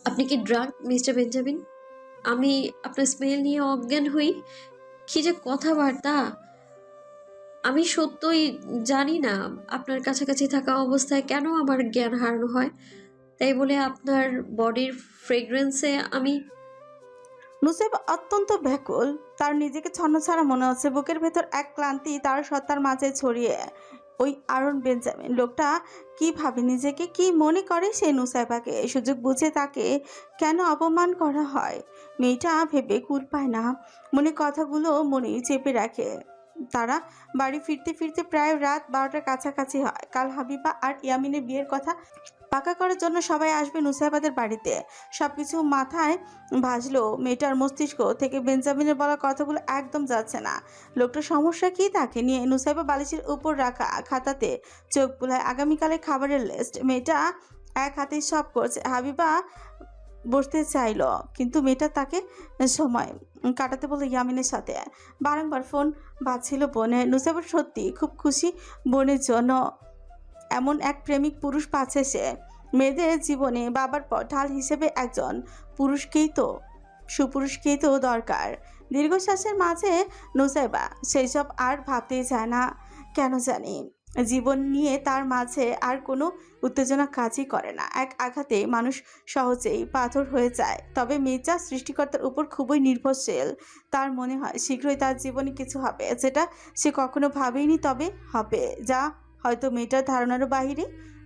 আপনি কি drug mister Benjamin? আমি আপনার স্মেল নিয়ে অজ্ঞান হই? কি যে কথাবার্তা! আমি সত্যই জানি না আপনার কাছাকাছি থাকা অবস্থায় কেন আমার জ্ঞান হারানো হয়। তাই বলে আপনার বডির ফ্রেগ্রেন্সে আমি নুসেবা অত্যন্ত ব্যাকুল। তার নিজেকে ছন্নছাড়া মনে হচ্ছে। বুকের ভেতর এক ক্লান্তি তার সত্তার মাঝে ছড়িয়ে। ওই আরন বেঞ্জামিন লোকটা কি ভাবে নিজেকে, কি মনে করে সে নুসাইবাকে? সুযোগ বুঝে তাকে কেন অপমান করা হয়? মেয়েটা ভেবে কুল পায় না। মনে কথাগুলো মনেই চেপে রাখে। তারা বাড়ি ফিরতে ফিরতে প্রায় রাত 12টার কাছাকাছি হয়। কাল হাবিবা আর ইয়ামিনের বিয়ের কথা পাকা করার জন্য সবাই আসবে নুসাইবাদের বাড়িতে। সবকিছু মাথায় ভাসলো মেয়েটার মস্তিষ্ক থেকে বেঞ্জামিনের বলা কথাগুলো একদম যাচ্ছে না। লোকটার সমস্যা কি তাকে নিয়ে? নুসাইবা বালিশের উপর রাখা খাতাতে চোখ বুলায়। আগামীকালের খাবারের লিস্ট। মেয়েটা এক হাতে সব করছে। হাবিবা বসতে চাইলো, কিন্তু মেয়েটা তাকে সময় কাটাতে বললো ইয়ামিনের সাথে। বারংবার ফোন বাজছিল বোনের। নুসাইবা সত্যি খুব খুশি বোনের জন্য। এমন এক প্রেমিক পুরুষ পাচ্ছে সে। মেয়েদের জীবনে বাবার পর ঢাল হিসেবে একজন সুপুরুষকেই তো দরকার। দীর্ঘশ্বাসের মাঝে নুসাইবা সেই সব আর ভাবতেই চায় না। কেন জানি জীবন নিয়ে তার মাঝে আর কোনো উত্তেজনা কাজই করে না। এক আঘাতে মানুষ সহজেই পাথর হয়ে যায়। তবে মেয়েটা সৃষ্টিকর্তার উপর খুবই নির্ভরশীল। তার মনে হয় শীঘ্রই তার জীবনে কিছু হবে যেটা সে কখনো ভাবেইনি, তবে হবে, যা হয়তো মেয়েটার ধারণারও বাহিরে।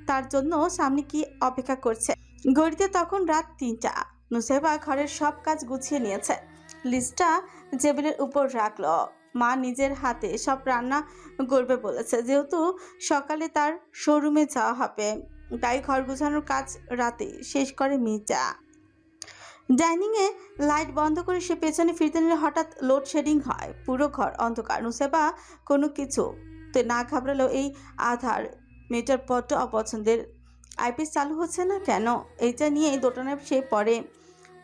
তার জন্য সামনে কি অপেক্ষা করছে? ঘড়িতে তখন রাত 3টা। নুসাইবা ঘরের সব কাজ গুছিয়ে নিয়েছে। লিস্টটা টেবিলের উপর রাখলো। মা নিজের হাতে সব রান্না করবে বলেছে, যেহেতু সকালে তার শোরুমে যাওয়া হবে। তাই ঘর গুছানোর কাজ রাতে শেষ করে মির্জা। ডাইনিংয়ে লাইট বন্ধ করে সে পেছনে ফিরতে নিলে হঠাৎ লোডশেডিং হয়। পুরো ঘর অন্ধকার। নুসাইবা কোনো কিছুতে না ঘাবড়ালেও এই আধার মেয়েটার বড্ড অপছন্দের। আইপিএস চালু হচ্ছে না কেন, এইটা নিয়ে দোটানায় সে পড়ে।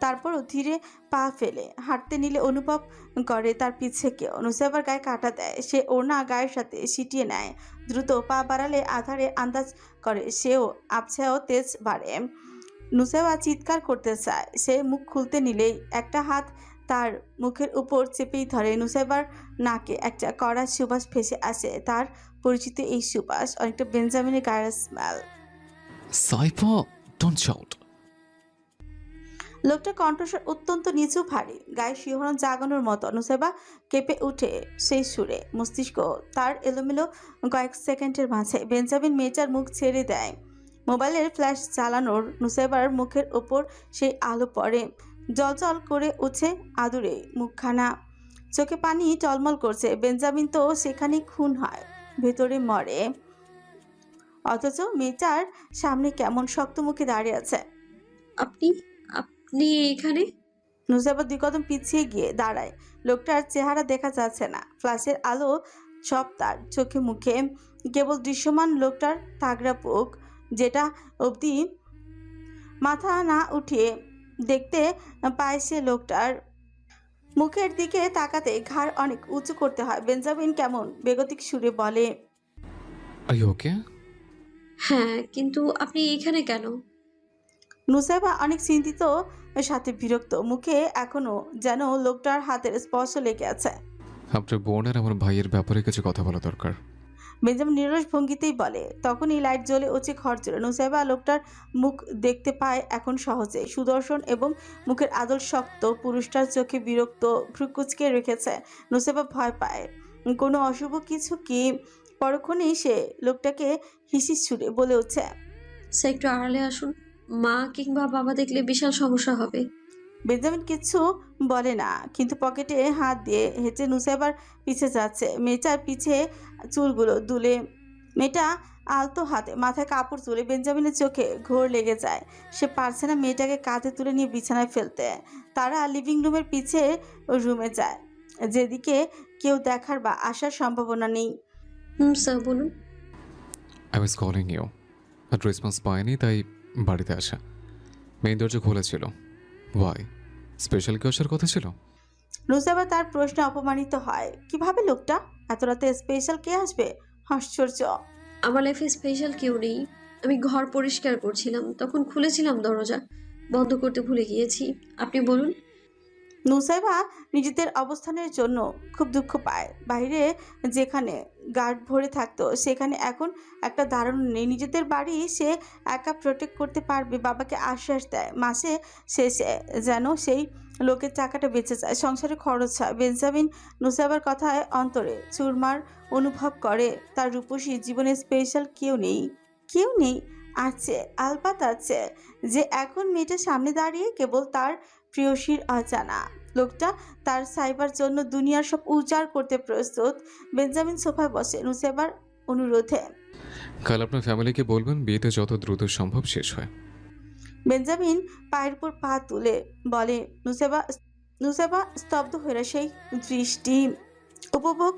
তারপরও ধীরে পা ফেলে হাঁটতে নিলে অনুভব করে তার পিছে কেউ। নুসাইবার গায়ে কাটা দেয়। সে ওড়না গায়ের সাথে সিটিয়ে নেয়। দ্রুত পা বাড়ালে আধারে আন্দাজ করে সেও আবছায়াও তেজ বাড়ে। নুসাইবা চিৎকার করতে চায়। সে মুখ খুলতে নিলেই একটা হাত তার মুখের উপর চেপেই ধরে। নুসাইবার নাকে একটা কড়া সুবাস ভেসে আসে। তার পরিচিত এই সুবাস, অনেকটা বেঞ্জামিনের গায়ের স্মেল। Saifa, don't shout. লোকটার কণ্ঠস্বর অত্যন্ত নিচু ভারী, গায়ে শিহরণ জাগানোর মতো। নুসাইবা কেঁপে উঠে সেই সুরে। মস্তিষ্ক তার এলোমেলো কয়েক সেকেন্ডের মাঝে। বেঞ্জামিন মেয়েটার মুখ ছেড়ে দেয়। মোবাইলের ফ্ল্যাশ চালানোর নুসাইবার মুখের ওপর সেই আলো পড়ে। জলজল করে উঠে আদুরে মুখখানা। চোখে পানি টলমল করছে। বেঞ্জামিন তো সেখানেই খুন হয়, ভেতরে মরে। অথচ মেয়েটার সামনে কেমন শক্ত মুখে দাঁড়িয়ে আছে। আপনি আপনি এখানে? নুসাইবা 2 কদম পিছিয়ে গিয়ে দাঁড়ায়। লোকটার চেহারা দেখা যাচ্ছে না। ফ্ল্যাশের আলো সব তার চোখে মুখে। কেবল দৃশ্যমান লোকটার তাগড়া বুক, যেটা অবধি মাথা না উঠিয়ে দেখতে পায় সে। লোকটার মুখের দিকে তাকাতে ঘাড় অনেক উঁচু করতে হয়। বেঞ্জামিন কেমন বেগতিক সুরে বলে, Are you okay? হ্যাঁ, কিন্তু আপনি এখানে কেন? নুসাইবা অনেক চিন্তিত, সাথে বিরক্ত। মুখে এখনো যেন লোকটার হাতের স্পর্শ লেগে আছে। আপনার বোন আর আমার ভাইয়ের ব্যাপারে কিছু কথা বলা দরকার। বেঞ্জামিন নিরস ভঙ্গিতেই বলে। তখনই লাইট জ্বলে উঠছে ঘর জুড়ে। নুসাইবা লোকটার মুখ দেখতে পায় এখন সহজে। সুদর্শন এবং মুখের আদল শক্ত। পুরুষটার চোখে বিরক্ত ভ্রুকুচকে রেখেছে। নুসাইবা ভয় পায় কোনো অশুভ কিছু কি। পরক্ষণেই সে লোকটাকে হিসিস ছুড়ে বলে উঠছে, স্যার একটু আড়ালে আসুন, মা কিংবা বাবা দেখলে বিশাল সমস্যা হবে। বেঞ্জামিন কিছু বলে না, কিন্তু পকেটে হাত দিয়ে হেঁটে নুসাইবার পিছে যাচ্ছে। মেয়েটার পিছে চুলগুলো দুলে। মেয়েটা আলতো হাতে মাথায় কাপড় তুলে। বেঞ্জামিনের চোখে ঘোর লেগে যায়। সে পারছে না মেয়েটাকে কাঁধে তুলে নিয়ে বিছানায় ফেলতে। তারা লিভিং রুমের পিছে রুমে যায়, যেদিকে কেউ দেখার বা আসার সম্ভাবনা নেই। স্যার বলুন। I was calling you. আর রেসপন্স পাইনি, তাই বাড়িতে আসা। মেইন দরজা খোলা ছিল। Why? স্পেশাল কেউ আসার কথা ছিল? নুসাইবা তার প্রশ্নে অপমানিত হয়। কিভাবে লোকটা? এত রাতে স্পেশাল কে আসবে? আশ্চর্য। আমার লাইফে স্পেশাল কেউ নেই। আমি ঘর পরিষ্কার করছিলাম, তখন খুলেছিলাম দরজা। বন্ধ করতে ভুলে গিয়েছি। আপনি বলুন। নুসাইবা নিজেদের অবস্থানের জন্য খুব দুঃখ পায়। বাইরে যেখানে গার্ড ভরে থাকতো সেখানে এখন একটা দারুণ নেই। নিজেদের বাড়ি সে একা প্রোটেক্ট করতে পারবে, বাবাকে আশ্বাস দেয়। মাসে শেষে যেন সেই লোকের টাকাটা বেঁচে যায়, সংসারে খরচ হয়। বেঞ্জামিন নুসাইবার কথায় অন্তরে চুরমার অনুভব করে। তার রূপসী জীবনে স্পেশাল কেউ নেই, কেউ নেই। আছে, আলবাত আছে, যে এখন মেয়েটার সামনে দাঁড়িয়ে কেবল তার প্রিয়সীর অজানা। লোকটা তার সাইবার জন্য দুনিয়ার সব উজাড় করতে প্রস্তুত। বেঞ্জামিন সোফায় বসে নুসাইবার অনুরোধে। কাল আপনার ফ্যামিলিকে বলবেন বিয়েতে যত দ্রুত সম্ভব শেষ হয়। বেঞ্জামিন পায়ের উপর পা তুলে বলে। নুসাইবা নুসাইবা স্তব্ধ হয়ে সেই দৃষ্টি উপভোগ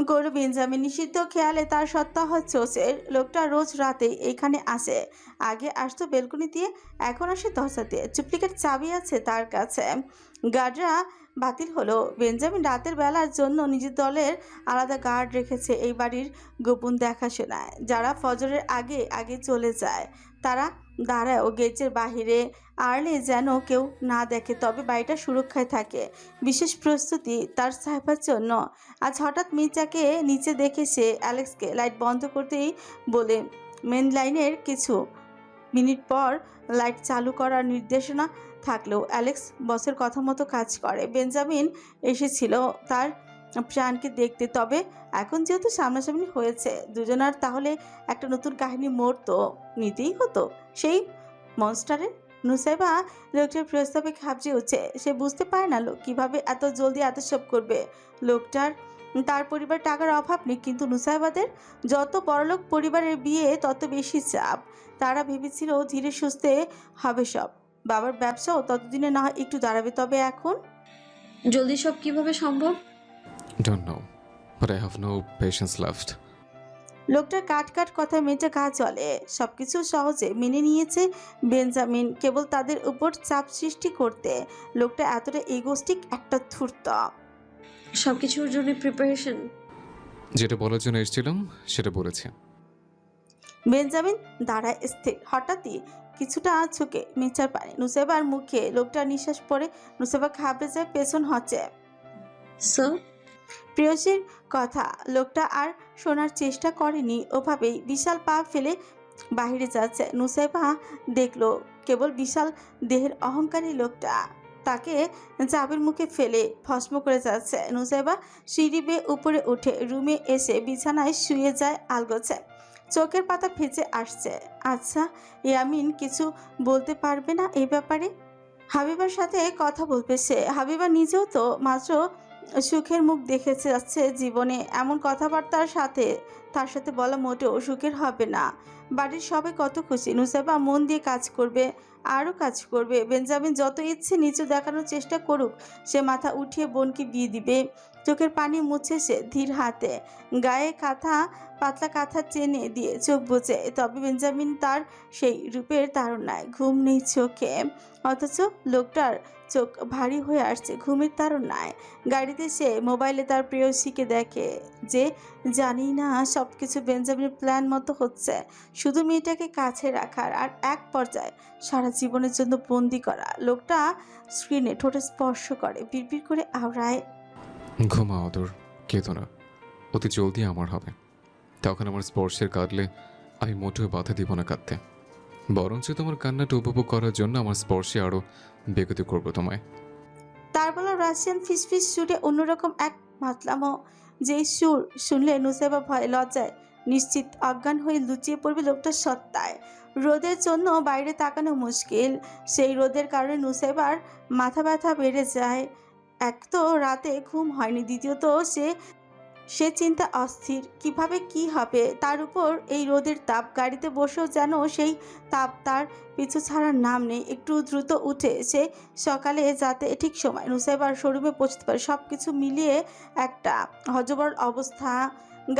করল। বেঞ্জামিন নিষিদ্ধ খেয়ালে তার সত্তা হচ্ছে লোকটা রোজ রাতে এখানে আসে। আগে আসতো বেলকনি দিয়ে, এখন আসে দরজা দিয়ে। ডুপ্লিকেট চাবি আছে তার কাছে। গার্ডরা বাতিল হলো। বেঞ্জামিন রাতের বেলার জন্য নিজের দলের আলাদা গার্ড রেখেছে এই বাড়ির গোপন দেখাশোনায়। যারা ফজরের আগে আগে চলে যায় তারা দাঁড়ায় ও গেটের বাহিরে আড়লে যেন কেউ না দেখে, তবে বাড়িটা সুরক্ষায় থাকে। বিশেষ প্রস্তুতি তার সাহেবার জন্য। আজ হঠাৎ মির্জাকে নিচে দেখে সে অ্যালেক্সকে লাইট বন্ধ করতেই বলে। মেন লাইনের কিছু মিনিট পর লাইট চালু করার নির্দেশনা থাকলেও অ্যালেক্স বসের কথা মতো কাজ করে। বেঞ্জামিন এসেছিল তার প্রাণকে দেখতে, তবে এখন যেহেতু সামনাসামনি হয়েছে দুজনার, তাহলে একটা নতুন কাহিনী মোড় তো নিতেই হতো। সেই মনস্টারের নুসাইবা লোকটার প্রস্তাবে ঘাবড়ে উঠছে। সে বুঝতে পারে না লোক কিভাবে এত জলদি এত সব করবে। লোকটার তার পরিবার টাকার অভাব নেই, কিন্তু নুসাইবাদের যত বড়লোক পরিবারের বিয়ে তত বেশি চাপ। তারা ভেবেছিল ধীরে সুস্থে হবে সব, বাবার ব্যবসাও ততদিনে না হয় একটু দাঁড়াবে, তবে এখন জলদি সব কিভাবে সম্ভব? Don't know, but I have no patience left. লোকটার কাট কাট কথায় মেয়েটা গা চলে। সবকিছু সহজে মেনে নিয়েছে বেঞ্জামিন, কেবল তাদের উপর চাপ সৃষ্টি করতে। লোকটা এতটা ইগোস্টিক একটা ধূর্ত। সব কিছুর জন্য প্রিপারেশন। যেটা বলার জন্য এসেছিলাম সেটা বলেছি। বেঞ্জামিন দাঁড়ায় স্থির। হঠাৎই কিছুটা ঝুঁকে মেচার পানি নুসাইবার মুখে। লোকটার নিঃশ্বাস পড়ে। নুসাইবা ঘাবড়ে যায়, পেছন হচ্ছে। সো প্রেয়সীর কথা লোকটা আর শোনার চেষ্টা করেনি। ওভাবেই বিশাল পা ফেলে বাহিরে যাচ্ছে। নুসাইবা দেখলো কেবল বিশাল দেহের অহংকারী লোকটা তাকে চাবির মুখে ফেলে ভস্ম করে যাচ্ছে। নুসাইবা সিঁড়ি বেয়ে উপরে উঠে রুমে এসে বিছানায় শুয়ে যায় আলগোছে। চোখের পাতা ভিজে আসছে। আচ্ছা, ইয়ামিন কিছু বলতে পারবে না এই ব্যাপারে? হাবিবার সাথে কথা বলবে সে। হাবিবা নিজেও তো মাত্র সুখের মুখ দেখেছে যাচ্ছে জীবনে। এমন কথাবার্তার সাথে তার সাথে বলা মোটেও সুখের হবে না। বাড়ির সবাই কত খুশি। নুসাইবা মন দিয়ে কাজ করবে, আরও কাজ করবে। বেঞ্জামিন যত ইচ্ছে নিচু দেখানোর চেষ্টা করুক, সে মাথা উঠিয়ে বোনকে বিয়ে দিবে। চোখের পানি মুছে সে ধীর হাতে গায়ে পাতলা কাঁথা টেনে দিয়ে চোখ বুজে। তবে বেঞ্জামিন তার সেই রূপের তাড়নায় ঘুম নেই চোখে, অথচ লোকটার চোখ ভারী হয়ে আসছে ঘুমের তাড়নায়। গাড়িতে সে মোবাইলে তার প্রেয়সীকে দেখে। যে জানি না সব কিছু বেঞ্জামিনের প্ল্যান মতো হচ্ছে, শুধু মেয়েটাকে কাছে রাখার আর এক পর্যায়ে সারা জীবনের জন্য বন্দি করা। লোকটা স্ক্রিনে ঠোঁটে স্পর্শ করে, বিড়বিড় করে আওড়ায়। ঘুমা অদর, কেঁদো না, অতি জলদি আমার হবে। তখন আমার স্পর্শের কাঁদলে আমি মোটেও বাধা দিব না কাঁদতে, বরঞ্চ তোমার কান্নাটা উপভোগ করার জন্য আমার স্পর্শে আরও বেগতি করবো তোমায়। তার বলা রাশিয়ান ফিসফিস সুরে অন্যরকম এক মাতলামো, যেই সুর শুনলে নুসাইবা ভয়ে লজ্জায় নিশ্চিত অজ্ঞান হয়ে লুচিয়ে পড়বে লোকটার সত্তায়। রোদের জন্য বাইরে তাকানো মুশকিল। সেই রোদের কারণে নুসাইবার মাথা ব্যথা বেড়ে যায়। এক তো রাতে ঘুম হয়নি, দ্বিতীয়ত সে চিন্তা অস্থির, কিভাবে কি হবে। তার উপর এই রোদের তাপ। গাড়িতে বসেও যেন সেই তাপ তার পিছু ছাড়ার নাম নেই। একটু দ্রুত উঠে সে সকালে যাতে ঠিক সময় নুসাইবার শোরুমে পৌঁছতে পারে। সব কিছু মিলিয়ে একটা হযবল অবস্থা।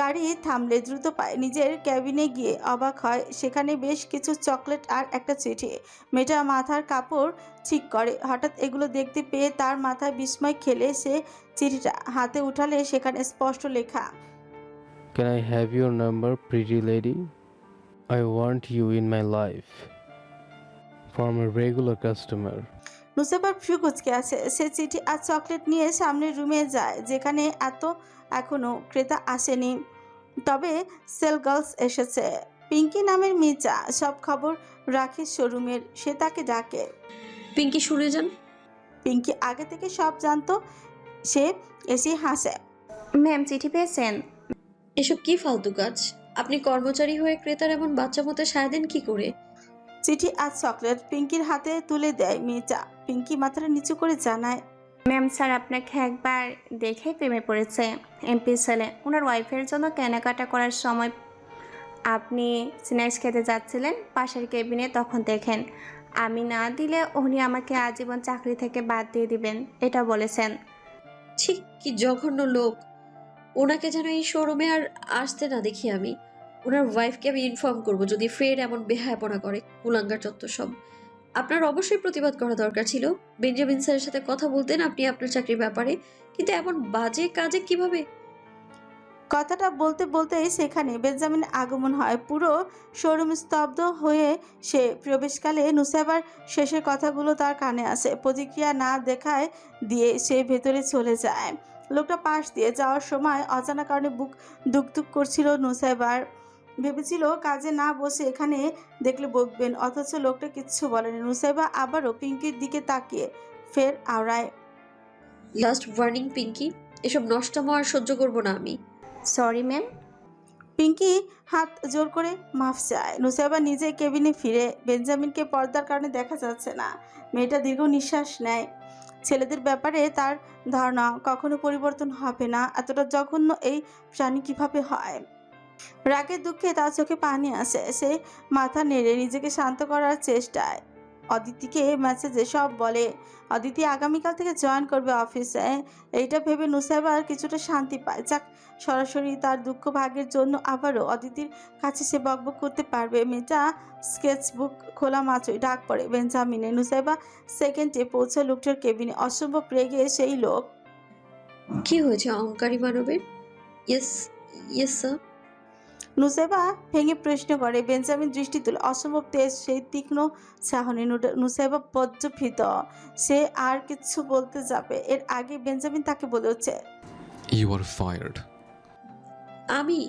গাড়ি থামলে দ্রুত পায় নিজের ক্যাবিনে গিয়ে অবাক হয়, সেখানে বেশ কিছু চকলেট আর একটা চিঠি। মেয়েটা মাথার কাপড় ঠিক করে। হঠাৎ এগুলো দেখতে পেয়ে তার মাথায় বিস্ময় খেলে সে চিঠিটা হাতে উঠালে সেখানে স্পষ্ট লেখা। Can I have your number, pretty lady? I want you in my life. from a regular customer. নুসেবার ফ্রু কুচকে আছে। সে চিঠি আর চকলেট নিয়ে সামনের রুমে যায়, যেখানে এখনো ক্রেতা আসেনি। তবে সেল গার্লস এসেছে। পিঙ্কি নামের মির্জা সব খবর রাখে শোরুমের। সে তাকে ডাকে। পিঙ্কি শুনে যান। পিঙ্কি আগে থেকে সব জানতো। সে এসে হাসে। ম্যাম চিঠি পেয়েছেন? এসব কি ফালতু কাজ? আপনি কর্মচারী হয়ে ক্রেতার এমন বাচ্চা মতো সায় দেন কি করে? চিঠি আর চকলেট পিঙ্কির হাতে তুলে দেয় মির্জা। পিঙ্কি মাথাটা নিচু করে জানায়, ম্যাম স্যার আপনাকে একবার দেখেই প্রেমে পড়েছে। এমপি ছেলে, ওনার ওয়াইফের জন্য কেনাকাটা করার সময় আপনি স্ন্যাক্স খেতে যাচ্ছিলেন পাশের কেবিনে, তখন দেখেন। আমি না দিলে উনি আমাকে আজীবন চাকরি থেকে বাদ দিয়ে দিবেন, এটা বলেছেন। ঠিক কি জঘন্য লোক! ওনাকে যেন এই শোরুমে আর আসতে না দেখি আমি। ওনার ওয়াইফকে আমি ইনফর্ম করব যদি ফের এমন বেহায়াপনা করে। কুলাঙ্গার চত্বর সব। আপনার অবশ্যই প্রতিবাদ করা দরকার ছিল। বেঞ্জামিন স্যারের সাথে কথা বলতেন আপনি আপনার চাকরির ব্যাপারে, কিন্তু এমন বাজে কাজে কিভাবে? কথাটা বলতে বলতেই সেখানে বেঞ্জামিনের আগমন হয়। পুরো শোরুম স্তব্ধ হয়ে সে প্রবেশকালে নুসাইবার শেষের কথাগুলো তার কানে আসে। প্রতিক্রিয়া না দেখায় দিয়ে সে ভেতরে চলে যায়। লোকটা পাশ দিয়ে যাওয়ার সময় অজানা কারণে বুক দুকদুক করছিল নুসাইবার। ভেবেছিল কাজে না বসে এখানে দেখলে বকবেন, অথচ লোকটা কিচ্ছু বলেনি। নুসাইবা আবারও পিঙ্কির দিকে তাকিয়ে ফের আওড়ায়। লাস্ট ওয়ার্নিং পিঙ্কি, এসব নষ্টম আর সহ্য করব না আমি। Sorry ma'am. পিঙ্কি হাত জোর করে মাফ চায়। নুসাইবা নিজে কেবিনে ফিরে। বেঞ্জামিনকে পর্দার কারণে দেখা যাচ্ছে না। মেয়েটা দীর্ঘ নিঃশ্বাস নেয়। ছেলেদের ব্যাপারে তার ধারণা কখনো পরিবর্তন হবে না। এতটা জঘন্য এই প্রাণী কিভাবে হয়? রাগের দুঃখে তার চোখে পানি আসে। সে মাথা নেড়ে নিজেকে শান্ত করার চেষ্টায় অদিতিকে মেসেজে সব বলে। অদিতি আগামীকাল থেকে জয়েন করবে অফিসে। এইটা ভেবে নুসাইবা কিছুটা শান্তি পায়। যাক, সরাসরি তার দুঃখ ভাগের জন্য আবারও অদিতির কাছে সে বকবক করতে পারবে। মেয়েটা স্কেচবুক খোলা মাত্রই ডাক পড়ে বেঞ্জামিনে। নুসাইবা সেকেন্ডে পৌঁছে লোকটার কেবিনে। অসম্ভব রেগে সেই লোক। কি হয়েছে অহংকারী মানবের? Yes yes sir. নুসাইবা ভেঙে প্রশ্ন করে। বেঞ্জামিন দৃষ্টি তুলে। অসম্ভব তেজ সেই তীক্ষ্ণ চাহনি। নুসাইবা বজ্রভীত। সে আর কিছু বলতে যাবে এর আগে বেঞ্জামিন তাকে বলে হচ্ছে, ইউ আর ফায়ার্ড। আমি?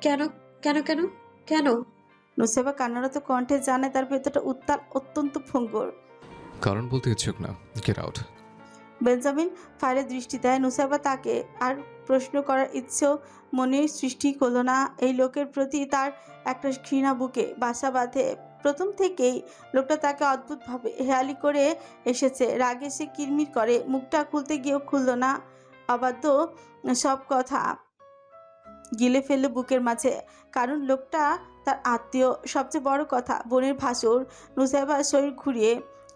কেন কেন কেন কেন? নুসাইবা কান্নারত কণ্ঠে জানে তার ভেতরটা উত্তাল, অত্যন্ত ভঙ্গুর। কারণ বলতে ইচ্ছুক না, গেট আউট। বেঞ্জামিন ফায়ারে দৃষ্টি দেয়। নুসাইবা তাকে আর প্রশ্ন করার ইচ্ছেও মনে সৃষ্টি করলো না। এই লোকের প্রতি তার একটা ঘৃণা বুকে বাসা বাঁধে। প্রথম থেকেই লোকটা তাকে অদ্ভুতভাবে হেয়ালি করে এসেছে। রাগে সে কিরমির করে। মুখটা খুলতে গিয়েও খুলল না। অবাধ্য সব কথা গিলে ফেললো বুকের মাঝে। কারণ লোকটা তার আত্মীয়। সবচেয়ে বড় কথা, বোনের ভাসুর। নুসাইবা শরীর ঘুরিয়ে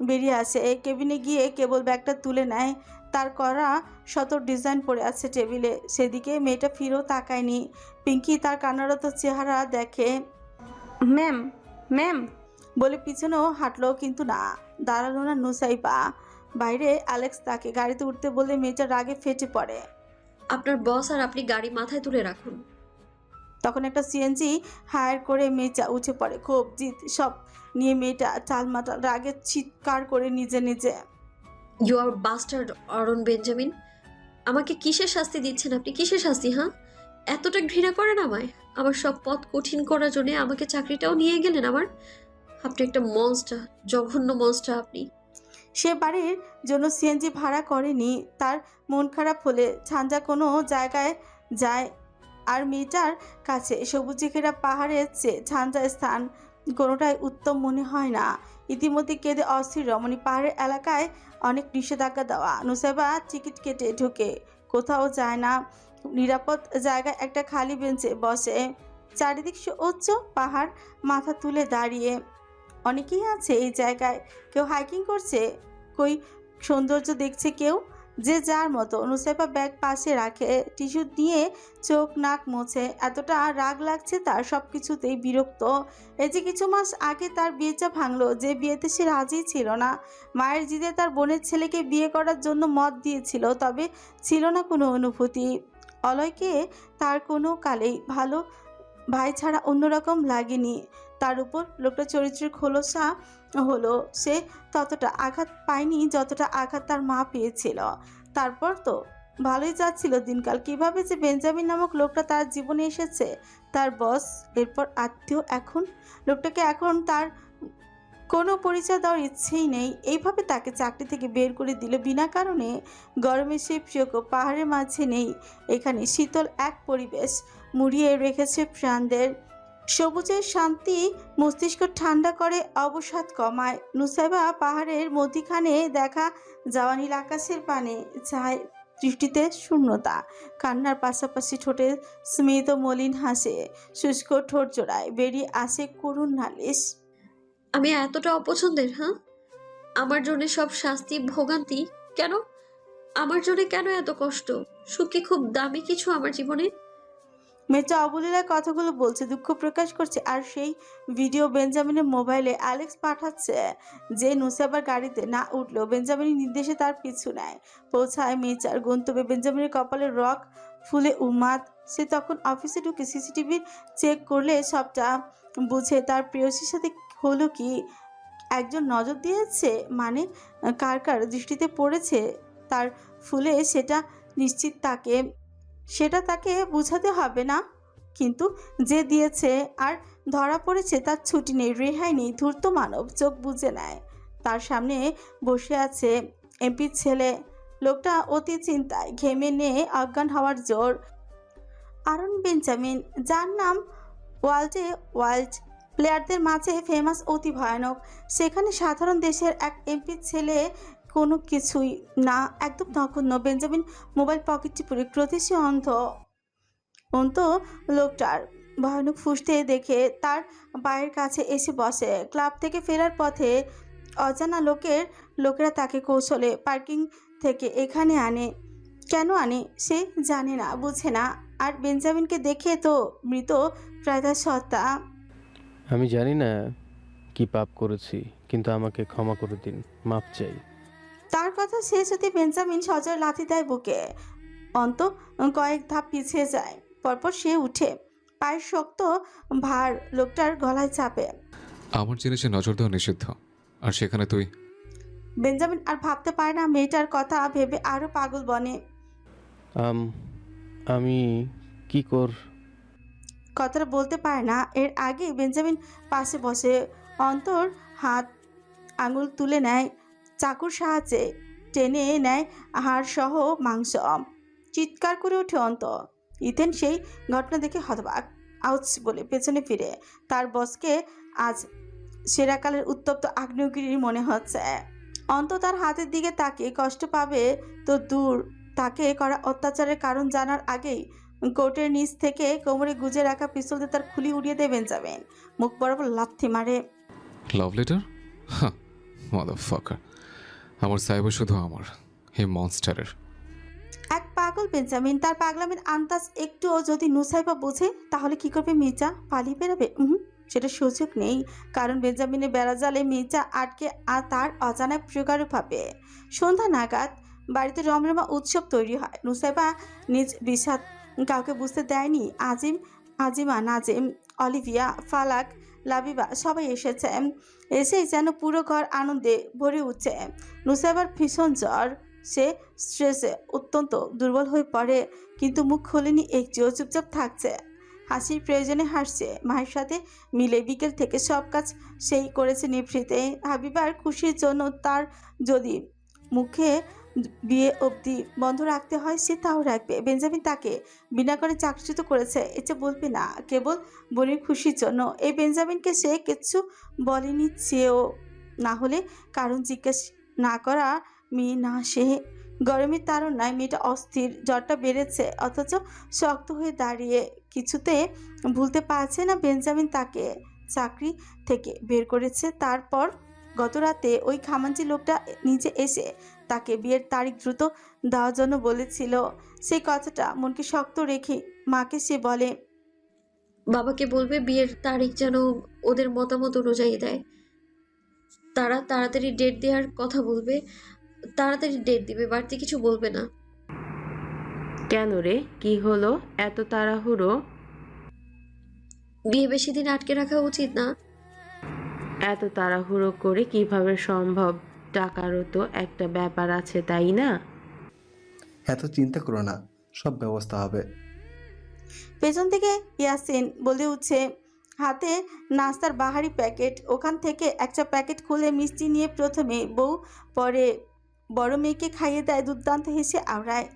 বেরিয়ে আসে। কেবিনে গিয়ে কেবল ব্যাগটা তুলে নেয়। তার করা শত ডিজাইন পড়ে আছে টেবিলে। সেদিকে মেয়েটা ফিরেও তাকায়নি। পিঙ্কি তার কান্নারত চেহারা দেখে ম্যাম ম্যাম বলে পিছনেও হাঁটলো, কিন্তু না, দাঁড়ালো না নুসাইবা। বাইরে অ্যালেক্স তাকে গাড়িতে উঠতে বলে মেয়েটা রাগে ফেটে পড়ে। আপনার বস আর আপনি গাড়ি মাথায় তুলে রাখুন। তখন একটা সিএনজি হায়ার করে মেয়েটা উঠে পড়ে। ক্ষোভ, জিত সব নিয়ে মেয়েটা টালমাটাল। রাগে চিৎকার করে নিজে নিজে, ইউ আর বাস্টার্ড অরন বেঞ্জামিন। আমাকে কিসের শাস্তি দিচ্ছেন আপনি? কিসের শাস্তি? হ্যাঁ, এতটা ঘৃণা করেন আমায়? আমার সব পথ কঠিন করার জন্য আমাকে চাকরিটাও নিয়ে গেলেন আমার। আপনি একটা মনস্টার, জঘন্য মনস্টার আপনি। সে বাড়ির জন্য সিএনজি ভাড়া করেনি। তার মন খারাপ হলে ঝাঞ্ঝা কোনো জায়গায় যায়। আর মেয়েটার কাছে সবুজে ঘেরা পাহাড়ের চেয়ে ঝাঞ্ঝা স্থান কোনোটাই উত্তম মনে হয় না। ইতিমধ্যে কেঁদে অস্থির রমণী। পাহাড়ের এলাকায় অনেক নিষেধাজ্ঞা দেওয়া। নুসাইবা টিকিট কেটে ঢুকে কোথাও যায় না। নিরাপদ জায়গায় একটা খালি বেঞ্চে বসে। চারিদিক উচ্চ পাহাড়, মাথা তুলে দাঁড়িয়ে। অনেকেই আছে এই জায়গায়। কেউ হাইকিং করছে, কই সৌন্দর্য দেখছে, কেউ যে যার মতো। নুসাইবা ব্যাগ পাশে রাখে, টিস্যু নিয়ে চোখ নাক মোছে। এতটা রাগ লাগছে তার, সব কিছুতেই বিরক্ত। এই যে কিছু মাস আগে তার বিয়েটা ভাঙলো, যে বিয়েতে সে রাজি ছিল না। মায়ের জিদে তার বোনের ছেলেকে বিয়ে করার জন্য মত দিয়েছিল, তবে ছিল না কোনো অনুভূতি। অলয়কে তার কোনো কালেই ভালো ভাই ছাড়া অন্যরকম লাগেনি। তার উপর লোকটা চরিত্রের খোলসা হলো। সে ততটা আঘাত পায়নি যতটা আঘাত তার মা পেয়েছিল। তারপর তো ভালোই যাচ্ছিল দিনকাল। কিভাবে যে বেঞ্জামিন নামক লোকটা তার জীবনে এসেছে, তার বস, এরপর আত্মীয়, এখন লোকটাকে এখন তার কোনো পরিচয় দেওয়ার ইচ্ছেই নেই। এইভাবে তাকে চাকরি থেকে বের করে দিল বিনা কারণে। গরমের সেই প্রকোপ পাহাড়ের মাঝে নেই। এখানে শীতল এক পরিবেশ মুড়িয়ে রেখেছে প্রাণদের। সবুজের শান্তি মস্তিষ্ক ঠান্ডা করে, অবসাদ কমায়। নুসাইবা পাহাড়ের মধ্যিখানে দেখা যাওয়া নীল আকাশের পানে যায়, দৃষ্টিতে শূন্যতা। কান্নার পাশাপাশি ঠোঁটে স্মিত মলিন হাসে, শুষ্ক ঠোঁট জোড়ায় বেরিয়ে আসে করুণ নালিশ। আমি এতটা অপছন্দের? হ্যাঁ, আমার জন্য সব শাস্তি ভোগান্তি কেন? আমার জন্য কেন এত কষ্ট? সুখ কি খুব দামি কিছু আমার জীবনে? মেয়েটা অবলীলায় কথাগুলো বলছে, দুঃখ প্রকাশ করছে। আর সেই ভিডিও বেঞ্জামিনের মোবাইলে অ্যালেক্স পাঠাচ্ছে, যে নুসাইবার গাড়িতে না উঠলেও বেঞ্জামিনের নির্দেশে তার পিছু নেয়। পৌঁছায় মেয়েচার গন্তব্যে। বেঞ্জামিনের কপালে রক ফুলে উন্মাদ। সে তখন অফিসে ঢুকে সিসিটিভি চেক করলে সবটা বুঝে। তার প্রেয়সীর সাথে হলো কি, একজন নজর দিয়েছে, মানে কার কার দৃষ্টিতে পড়েছে তার ফুলে, সেটা তাকে বুঝাতে হবে না। কিন্তু যে দিয়েছে আর ধরা পড়েছে তার ছুটি নেই, রেহাই নেই। ধূর্ত মানব চোখ বুজে নেয়। তার সামনে বসে আছে এমপির ছেলে। লোকটা অতি চিন্তায়, ঘেমে নিয়ে অজ্ঞান হওয়ার জোর। আরন বেঞ্জামিন, যার নাম ওয়ার্ল্ড প্লেয়ারদের মাঝে ফেমাস, অতি ভয়ানক। সেখানে সাধারণ দেশের এক এমপির ছেলে কোনো কিছুই না, একদম নগণ্য। বেঞ্জামিন মোবাইল পকেটটি পুরে ক্রোধে সে অন্ত লোকটার ভয়ানক ফুঁসতে দেখে তার বাড়ির কাছে এসে বসে। ক্লাব থেকে ফেরার পথে অজানা লোকেরা তাকে কৌশলে পার্কিং থেকে এখানে আনে। কেন আনে সে জানে না, বুঝে না। আর বেঞ্জামিনকে দেখে তো মৃত প্রায় তার সত্তা। আমি জানি না কি পাপ করেছি, কিন্তু আমাকে ক্ষমা করে দিন, মাপ চাই। তার কথা শেষ হতে বেঞ্জামিন সজোরে লাথি দেয় বুকে। অন্ত কয়েক ধাপ পিছিয়ে যায়। পরপর সে উঠে, পায়ের শক্ত ভার লোকটার গলায় চাপে। আমার জিনিসে নজর দেওয়া নিষিদ্ধ, আর সেখানে তুই? বেঞ্জামিন আর ভাবতে পারে না, মেয়েটার কথা ভেবে আরো পাগল বনে। আমি কি কথাটা বলতে পারে না। এর আগে বেঞ্জামিন পাশে বসে অন্তর হাত আঙুল তুলে নেয়, চাকুর সাহায্যে টেনে নেয় হাড় সহ মাংস। চিৎকার করে ওঠে অন্ত। ইথেন সেই ঘটনা দেখে হতবাক। আউচ বলে পেছনে ফিরে। তার বসকে আজ সেরাকালের উত্তপ্ত আগ্নেয়গিরির মনে হচ্ছে। অন্ত তার হাতের দিকে তাকিয়ে কষ্ট পাবে তো দূর, তাকে করা অত্যাচারের কারণ জানার আগেই কোটের নিচ থেকে কোমরে গুজে রাখা পিস্তল দিয়ে তার খুলি উড়িয়ে দেয় বেঞ্জামিন। মুখ বরাবর লাথি মারে। Love letter? হ্যাঁ, মাদারফাকার। আমার সাইবার শুধু আমার, এই মনস্টারের। এক পাগল বেঞ্জামিন। তার পাগলামির আন্দাজ একটুও যদি নুসাইবা বোঝে তাহলে কি করবে মির্জা? পালিয়ে বেরাবে? সেটা সুযোগ নেই। কারণ বেঞ্জামিনের বেড়াজালে মির্জা আটকে আর তার অজানায় প্রগাঢ়ভাবে। সন্ধ্যা নাগাদ বাড়িতে রমরমা উৎসব তৈরি হয়। নুসাইবা নিজ বিষাদ কাউকে বুঝতে দেয়নি। আজিমা, নাজিম, অলিভিয়া, ফালাক, লাবিবা সবাই এসেই যেন পুরো ঘর আনন্দে ভরে উঠছে। নুসাইবার ভীষণ জ্বর। সে স্ট্রেসে অত্যন্ত দুর্বল হয়ে পড়ে, কিন্তু মুখ খোলেনি একটিও, চুপচাপ থাকছে। হাসির প্রয়োজনে হাসছে মায়ের সাথে মিলে। বিকেল থেকে সব কাজ সেই করেছে নিভৃতে। হাবিবার খুশির জন্য তার যদি মুখে বিয়ে অবধি বন্ধ রাখতে হয় সে তাও রাখবে। বেঞ্জামিন তাকে বিনা করে চাকরিচ্যুত করেছে, এটা বলবে না, কেবল বোনের খুশির জন্য। এই বেঞ্জামিনকে সে কিচ্ছু বলেনি চেয়েও, না হলে কারণ জিজ্ঞেস না করা মেয়ে না সে। গরমের তাড়নায় মেয়েটা অস্থির, জ্বরটা বেড়েছে, অথচ শক্ত হয়ে দাঁড়িয়ে। কিছুতে ভুলতে পারছে না বেঞ্জামিন তাকে চাকরি থেকে বের করেছে। তারপর গত রাতে ওই খামাঞ্চি লোকটা নিচে এসে তাকে বিয়ের তারিখ দ্রুত দেওয়ার জন্য বলেছিল। সেই কথাটা মনকে শক্ত রেখে মাকে সে বলে, বাবাকে বলবে বিয়ের তারিখ যেন ওদের মতামত অনুযায়ী দেয়। তারা তাড়াতাড়ি ডেট দেওয়ার কথা বলবে, তাড়াতাড়ি ডেট দিবে, বাড়তি কিছু বলবে না। কেন রে, কি হলো এত তাড়াহুড়ো? বিয়ে বেশি দিন আটকে রাখা উচিত না। এত তাড়াহুড়ো করে কিভাবে সম্ভব? টাকারও তো একটা ব্যাপার আছে, তাই না? এত চিন্তা করো না, সব ব্যবস্থা হবে। পেছন থেকে ইয়াসিন বলে উঠছে, হাতে নাস্তার বাহারি প্যাকেট। ওখান থেকে একটা প্যাকেট খুলে মিষ্টি নিয়ে প্রথমে বউ, পরে বড় মেয়েকে খাইয়ে দেয়। দুর্দান্ত হেসে আওড়ায়।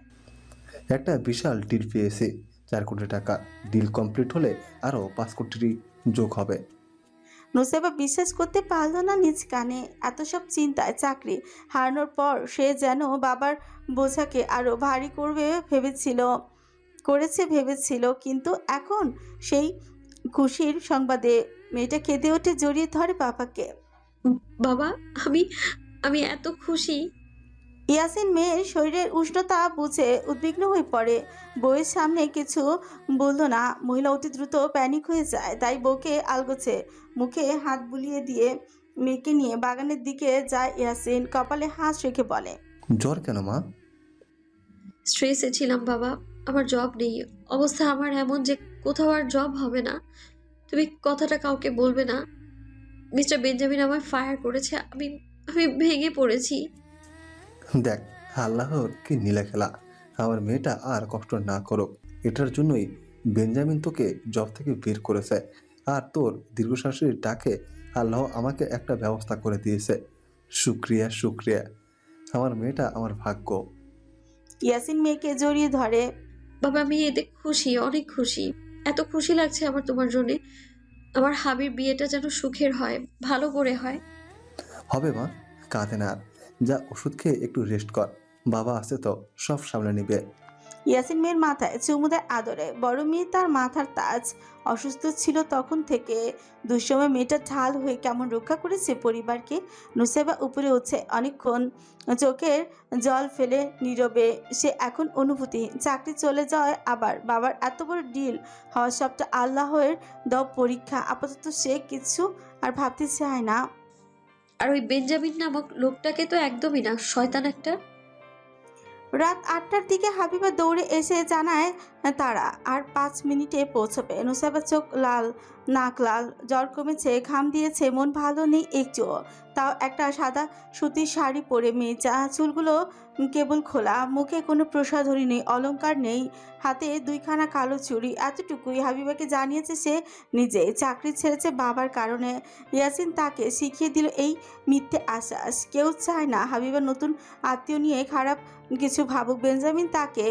একটা বিশাল ডিল পেয়েছি, 4 কোটি টাকা। ডিল কমপ্লিট হলে আরও 5 কোটি যোগ হবে। নুসেবা বিশ্বাস করতে পারল না নিজ কানে। এত সব চিন্তায় চাকরি হারানোর পর সে যেন বাবার বোঝাকে আরো ভারী ভেবেছিল, কিন্তু এখন সেই খুশির সংবাদে মেয়েটা কেঁদে ওঠে, জড়িয়ে ধরে বাবাকে। বাবা, আমি আমি এত খুশি। ইয়াসিন মেয়ের শরীরের উষ্ণতা বুঝে উদ্বিগ্ন হয়ে পড়ে। বউয়ের সামনে কিছু বলল না। মহিলা অতি দ্রুত প্যানিক হয়ে যায়, তাই বউকে আলগোছে। মুখে হাত বুলিয়ে দিয়ে মেয়েকে নিয়ে বাগানের দিকে যায় ইয়াসিন। কপালে হাত রেখে বলে, জ্বর কেন মা? স্ট্রেসে ছিলাম বাবা, আমার জব নেই। অবস্থা আমার এমন যে কোথাও আর জব হবে না। তুমি কথাটা কাউকে বলবে না। মিস্টার বেঞ্জামিন আমায় ফায়ার করেছে। আমি আমি ভেঙে পড়েছি। দেখ, আল্লাহর কি নীলা খেলা। আমার মেয়েটা আর কষ্ট না করুক, এটার জন্যই বেঞ্জামিন তোকে জব থেকে বের করেছে। আর তোর দীর্ঘশ্বাসের ডাকে আল্লাহ আমাকে একটা ব্যবস্থা করে দিয়েছে। শুক্রিয়া শুক্রিয়া, আমার মেয়েটা আমার ভাগ্য। ইয়াসিন মেয়েকে জড়িয়ে ধরে। বাবা, আমি এতে খুশি, অনেক খুশি। এত খুশি লাগছে আমার তোমার জন্যে। আমার হাবির বিয়েটা যেন সুখের হয়, ভালো করে হয়। হবে মা, কাঁদে না আর। যা ওষুধ খেয়ে একটু রেস্ট কর, বাবা আছে তো, সব সামলে নিবে। ইয়াসিন মেয়ের মাথায় চুমু দেয় আদরে। বড় মেয়ে তার মাথার তাজ। অসুস্থ ছিল তখন থেকে। দুঃসময় মেয়েটা ঢাল হয়ে কেমন রক্ষা করেছে পরিবারকে। নুসেবা উপরে উঠছে অনেকক্ষণ, চোখের জল ফেলে নীরবে। সে এখন অনুভূতি চাকরি চলে যাওয়ায় আবার বাবার এত বড় ডিল হওয়া, সবটা আল্লাহর দেওয়া পরীক্ষা। আপাতত সে কিছু আর ভাবতে চায় না। আর ওই বেঞ্জামিন নামক লোকটাকে তো একদমই না, শয়তান একটা। রাত 8টার দিকে হাবিবা দৌড়ে এসে জানায় তারা আর 5 মিনিটে পৌঁছবে। নুসাইবার চোখ লাল, নাক লাল, জ্বর কমেছে, ঘাম দিয়েছে, মন ভালো নেই একটুও। তাও একটা সাদা সুতির শাড়ি পরে মেয়েটা, চুলগুলো কেবল খোলা, মুখে কোনো প্রসাধনী নেই, অলংকার নেই, হাতে 2খানা কালো চুড়ি। এতটুকুই হাবিবাকে জানিয়েছে সে নিজে। চাকরি ছেড়েছে বাবার কারণে। ইয়াসিন তাকে শিখিয়ে দিল এই মিথ্যে আশ্বাস। কেউ চায় না হাবিবা নতুন আত্মীয় নিয়ে খারাপ কিছু ভাবুক। বেঞ্জামিন তাকে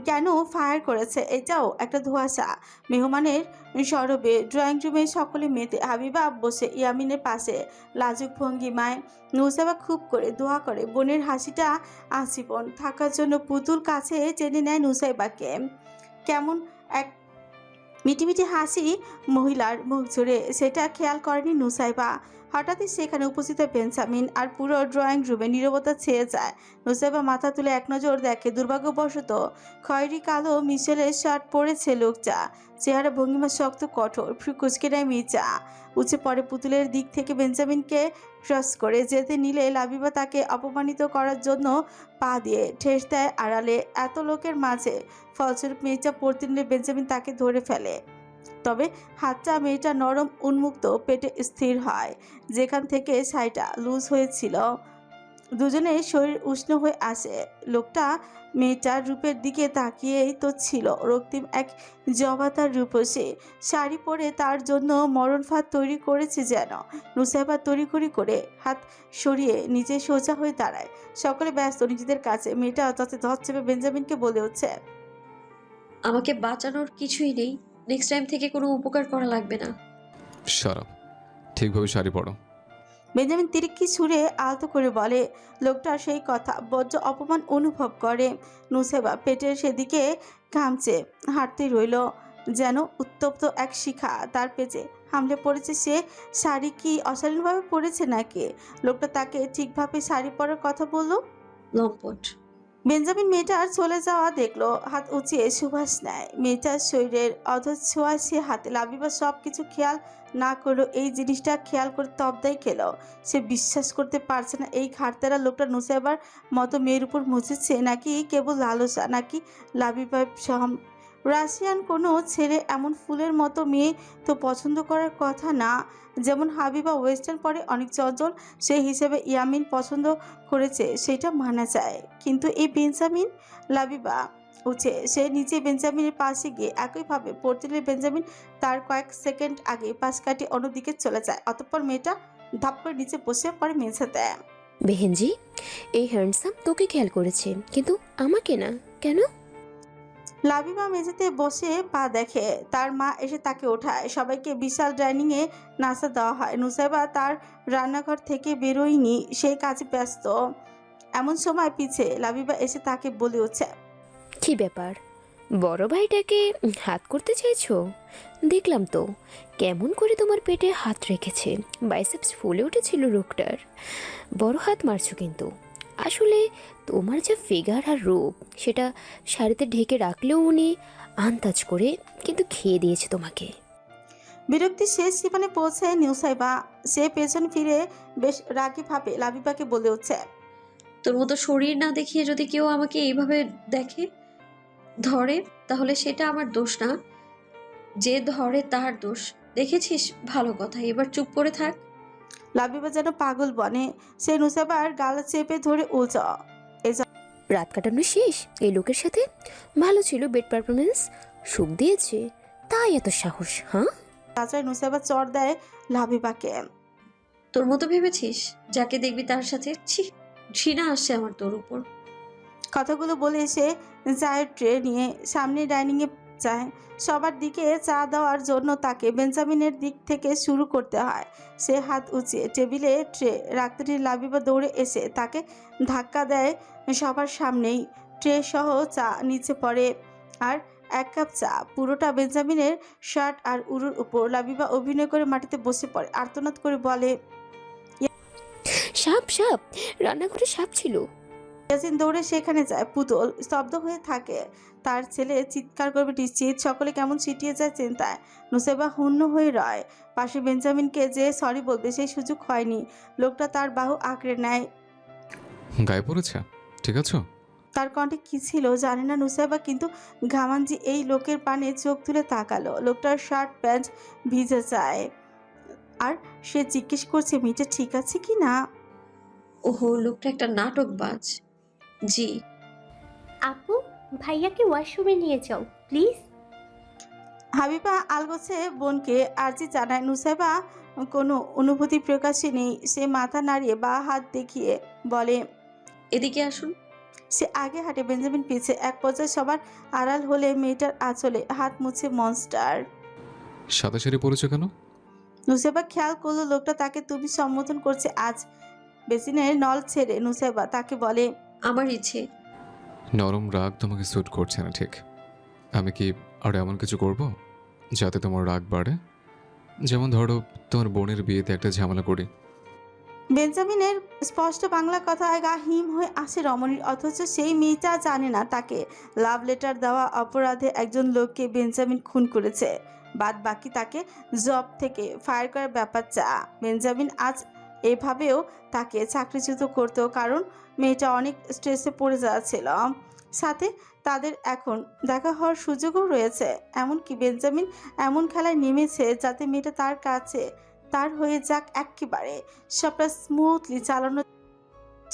কেন ফায়ার করেছে এটাও একটা ধোঁয়াশা। মেহমানের সরবে ড্রয়িং রুমে সকলে মেতে। হাবিবা বসে ইয়ামিনের পাশে লাজুক ভঙ্গিমায়। নুসাইবা খুব করে দোয়া করে বোনের হাসিটা আজীবন থাকার জন্য। পুতুল কাছে টেনে নেয় নুসাইবাকে। কেমন এক মিটিমিটি হাসি মহিলার মুখ জুড়ে, সেটা খেয়াল করেনি নুসাইবা। হঠাৎই সেখানে উপস্থিত বেঞ্জামিন, আর পুরো ড্রয়িং রুমে নীরবতা ছেয়ে যায়। নুসাইবা মাথা তুলে এক নজর দেখে, দুর্ভাগ্যবশত খয়েরি কালো মিশেলের শার্ট পরেছে লোকটা। চেহারা ভঙ্গিমা শক্ত কঠোর, ফ্রি কুচকে নেয় মির্জা। উঠে পড়ে পুতুলের দিক থেকে বেঞ্জামিনকে ক্রস করে যেতে নিলে লাবিবা তাকে অপমানিত করার জন্য পা দিয়ে ঠেস দেয় আড়ালে। এত লোকের মাঝে ফলস্বরূপ মেয়েটা পড়তে নিলে বেঞ্জামিন তাকে ধরে ফেলে। তবে হাতটা মেয়েটা নরম, উন্মুক্ত পেটে স্থির হয়, যেখান থেকে শাড়িটা লুজ হয়েছিল। দুজনের শরীর উষ্ণ হয়ে আসে। লোকটা মেয়েটার রূপের দিকে তাকিয়েই তো ছিল। রক্তিম এক জবাতার রূপসী শাড়ি পরে তার জন্য মরণ ফাঁদ তৈরি করেছে যেন। নুসাইবা তড়িঘড়ি করে হাত সরিয়ে নিজে সোজা হয়ে দাঁড়ায়। সকলে ব্যস্ত নিজেদের কাছে। মেয়েটা তাতে ধস চেপে বেঞ্জামিনকে বলে উঠছে, আমাকে বাঁচানোর কিছুই নেই। নেক্সট টাইম থেকে কোনো উপকার করা লাগবে না। সারাপ, ঠিকভাবে শাড়ি পরো। বেঞ্জামিন তিরিক্ষি সুরে আলতো করে বলে। লোকটা সেই কথা বজ্র অপমান অনুভব করে। নুসেবা পেটের সেদিকে ঘামছে, হাঁটতে রইল যেন উত্তপ্ত এক শিখা তার পেটে হামলে পড়েছে। সে শাড়ি কি অশালীনভাবে পরেছে নাকি? লোকটা তাকে ঠিকভাবে শাড়ি পরার কথা বলল। লম্পট। বেঞ্জামিন মেয়েটার চলে যাওয়া দেখলো, হাত উঁচিয়ে সুবাস নেয় মেয়েটার শরীরের অধর ছোঁয়া সে হাতে। লাবিবা সব কিছু খেয়াল না করলো, এই জিনিসটা খেয়াল করে তবদাই খেলো। সে বিশ্বাস করতে পারছে না এই ঘাটতারা লোকটা নুসাইবার মতো মেয়ের উপর মুছেছে, নাকি কেবল লালসা, নাকি লাবিবার রাশিয়ান কোনো ছেলে এমন ফুলের মতো মেয়ে তো পছন্দ করার কথা না। যেমন হাবিবা ওয়েস্টার্ন পরে অনেক চঞ্চল, সেই হিসেবে ইয়ামিন পছন্দ করেছে, সেটা মানা যায়। কিন্তু এই বেঞ্জামিন, লাবিবা উঠে সে নিচে বেঞ্জামিনের পাশে গিয়ে একইভাবে পড়তে নিলে বেঞ্জামিন তার কয়েক সেকেন্ড আগে পাশ কাটিয়ে অন্যদিকে চলে যায়। অতঃপর মেয়েটা ধাপ করে নিচে বসে পড়ে মেঝেতে। বেহেনজি, এই হ্যান্ডসাম তোকে খেয়াল করেছে, কিন্তু আমাকে না, কেন? লাবিবা মেঝেতে বসে পা দেখে, তার মা এসে তাকে ওঠায়। সবাইকে বিশাল ডাইনিংয়ে নাস্তা দেওয়া হয়। নুসাইবা তার রান্নাঘর থেকে বেরোয়নি, সেই কাজে ব্যস্ত। এমন সময় পিছে লাবিবা এসে তাকে বলে উঠছে, কি ব্যাপার, বড় ভাইটাকে হাত করতে চাইছো? দেখলাম তো কেমন করে তোমার পেটে হাত রেখেছে, বাইসেপস ফুলে উঠেছিল লোকটার। বড় হাত মারছো কিন্তু। আসলে তোমার যা ফিগার আর রূপ, সেটা শাড়িতে ঢেকে রাখলেও উনি আন্দাজ করে কিন্তু খেয়ে দিয়েছে তোমাকে। বিরক্তি শেষ সীমানে পৌঁছে নুসাইবা। সে পেছন ফিরে বেশ রাগী ভাবে লাবিবাকে বলে উঠছে, তোর মতো শরীর না দেখিয়ে যদি কেউ আমাকে এইভাবে দেখে, ধরে, তাহলে সেটা আমার দোষ না, যে ধরে তার দোষ। দেখেছিস, ভালো কথা, এবার চুপ করে থাক। লাবিবা যেন পাগল বনে। সে নুসাইবার গাল চেপে ধরে উলচ। রাত কাটানো শেষ এই লোকের সাথে? ভালো ছিল বেড পারফরমেন্স, সুখ দিয়েছে, তাই এত সাহস? হ্যাঁ, তাছাড়া নুসাইবা চড় দেয় লাবিবাকে। তোর মতো ভেবেছিস যাকে দেখবি তার সাথে? ছি, ঘৃণা আসছে আমার তোর উপর। কথাগুলো বলে এসে চায়ের ট্রে নিয়ে সামনে ডাইনিংয়ে যায়। সবার দিকে চা দেওয়ার জন্য তাকে বেঞ্জামিনের দিক থেকে শুরু করতে হয়। সে হাত উঁচিয়ে টেবিলে ট্রে রাখতে নিয়ে লাবিবা দৌড়ে এসে তাকে ধাক্কা দেয়। সবার সামনেই ট্রে সহ চা নিচে পড়ে, আর এক কাপ চা পুরোটা বেঞ্জামিনের শার্ট আর উরুর উপর। লাবিবা অভিনয় করে মাটিতে বসে পড়ে, আর্তনাদ করে বলে, সাপ সাপ, রান্নাঘরে সাপ ছিল। ইয়াসিন দৌড়ে সেখানে যায়। পুতুল স্তব্ধ হয়ে থাকে। তার ছেলে চিৎকার করবে নিশ্চিত। সকলে কেমন ছিটিয়ে যায় চিন্তায়। নুসাইবা হূন্য হয়ে রয়। পাশে বেঞ্জামিনকে যে সরি বলবে সেই সুযোগ হয়নি। লোকটা তার বাহু আঁকড়ে নেয়। গায়ে পড়েছে? ঠিক আছো? তার কণ্ঠে কি ছিল জানে না নুসাইবা, কিন্তু ঘামানজি এই লোকের পানে চোখ তুলে তাকালো। লোকটার শার্ট প্যান্ট ভিজে যায়, আর সে জিজ্ঞেস করছে মেয়েটা ঠিক আছে কি না। ওহো, লোকটা একটা নাটকবাজ। জি। আপু, ভাইয়াকে ওয়াশরুমে নিয়ে যাও প্লিজ। হাবিবা আলগোছে বোনকে আর্জি জানায়। নুসাইবা কোনো অনুভূতি প্রকাশে নেই। সে মাথা নাড়িয়ে বা হাত দেখিয়ে বলে, এদিকে আসুন। সে আগে হাঁটে, বেঞ্জামিন পিছে। এক পর্যায়ে সবার আড়াল হলে মেয়েটার আঁচলে হাত মুছে মনস্টার। সাদা শাড়ি পরেছো কেন? নুসাইবা খেয়াল করলো লোকটা তাকে তুমি সম্বোধন করছে আজ। বেসিনের নল ছেড়ে নুসাইবা তাকে বলে, আমার ইচ্ছে। নরম রাগ তোমাকে স্যুট করছে না ঠিক। আমি কি আর এমন কিছু করব যাতে তোমার রাগ বাড়ে? যেমন ধরো, তোমার বোনের বিয়েতে একটা ঝামেলা করি। বেঞ্জামিনের স্পষ্ট বাংলা কথায় গা হিম হয়ে আসে রমণীর। অথচ সেই মেয়েটা জানে না তাকে লাভ লেটার দেওয়া অপরাধে একজন লোককে বেঞ্জামিন খুন করেছে। বাদ বাকি তাকে জব থেকে ফায়ার করার ব্যাপার চা। বেঞ্জামিন আজ এভাবেও তাকে চাকরিচ্যুত করতো, কারণ মেয়েটা অনেক স্ট্রেসে পড়ে যাচ্ছিল। সাথে তাদের এখন দেখা হওয়ার সুযোগও রয়েছে। এমনকি বেঞ্জামিন এমন খেলায় নেমেছে যাতে মেয়েটা তার কাছে তার হয়ে যাক একেবারে। সবটা স্মুথলি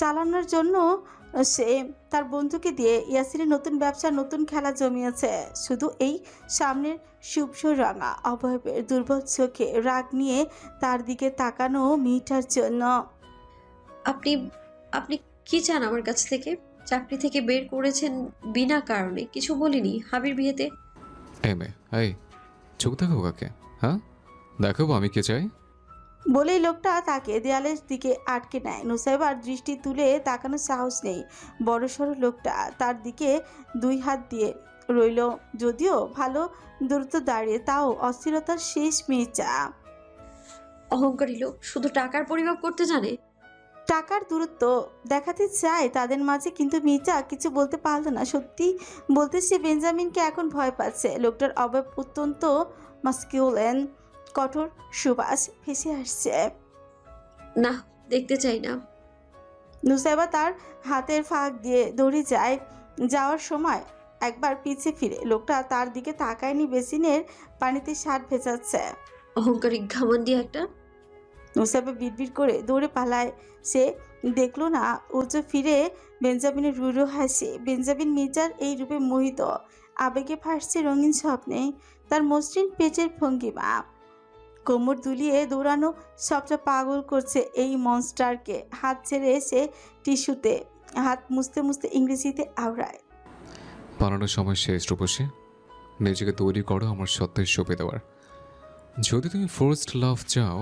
চালানোর জন্য সে তার বন্ধুকে দিয়ে ইয়াসিনের নতুন ব্যবসা, নতুন খেলা জমিয়েছে। শুধু এই সামনের শুভ্র রাঙা অবয়বের দুর্বল চোখে রাগ নিয়ে তার দিকে তাকানো মেয়েটার জন্য। আপনি আপনি কি চান আমার কাছ থেকে? চাকরি থেকে বের করেছেন বিনা কারণে, কিছু বলিনি। হাবির বিয়েতে এই চোখ দেখো কাকে? হ্যাঁ, দেখাবো আমি কে চাই। বলেই লোকটা তাকে দেয়ালের দিকে আটকে নেয়। নুসাইবার দৃষ্টি তুলে তাকানোর সাহস নেই। বড়সড় লোকটা তার দিকে দুই হাত দিয়ে রইল, যদিও ভালো দ্রুত দাঁড়িয়ে, তাও অস্থিরতার শেষ মেয়েটা। অহংকারী লোক, শুধু টাকার পরিমাপ করতে জানে। টাকার দূরত্ব দেখাতে চায় তাদের মাঝে, কিন্তু মির্জা কিছু বলতে পারলো না। সত্যি বলতে সে বেঞ্জামিনকে এখন ভয় পাচ্ছে। লোকটার অবয়ব অত্যন্ত মাস্কিউলেন, কঠোর সুবাস ভেসে আসছে। না, দেখতে চাই না। নুসাইবা তার হাতের ফাঁক দিয়ে দৌড়ে যায়। যাওয়ার সময় একবার পিছে ফিরে লোকটা তার দিকে তাকায়নি, বেসিনের পানিতে শার্ট ভেজাচ্ছে। অহংকারী ঘামান্ডি একটা। নুসাইবা বিড়বিড় করে দৌড়ে পালায়। সে দেখলো না উঁচু ফিরে বেঞ্জামিনের রুড়ো হাসি। বেঞ্জামিন মির্জার এই রূপে মোহিত, আবেগে ভাসছে রঙিন স্বপ্নে। তার মসৃণ পেটের ভঙ্গিমা, কোমর দুলিয়ে দৌড়ানো সবটা পাগল করছে এই মনস্টারকে। হাত ছেড়ে সে টিস্যুতে হাত মুছতে মুছতে ইংরেজিতে আওড়ায়। পালানোর সময় শেষ রূপসী, নিজেকে তৈরি করো আমার সত্যের সঁপে দেওয়ার। যদি তুমি ফার্স্ট লাভ চাও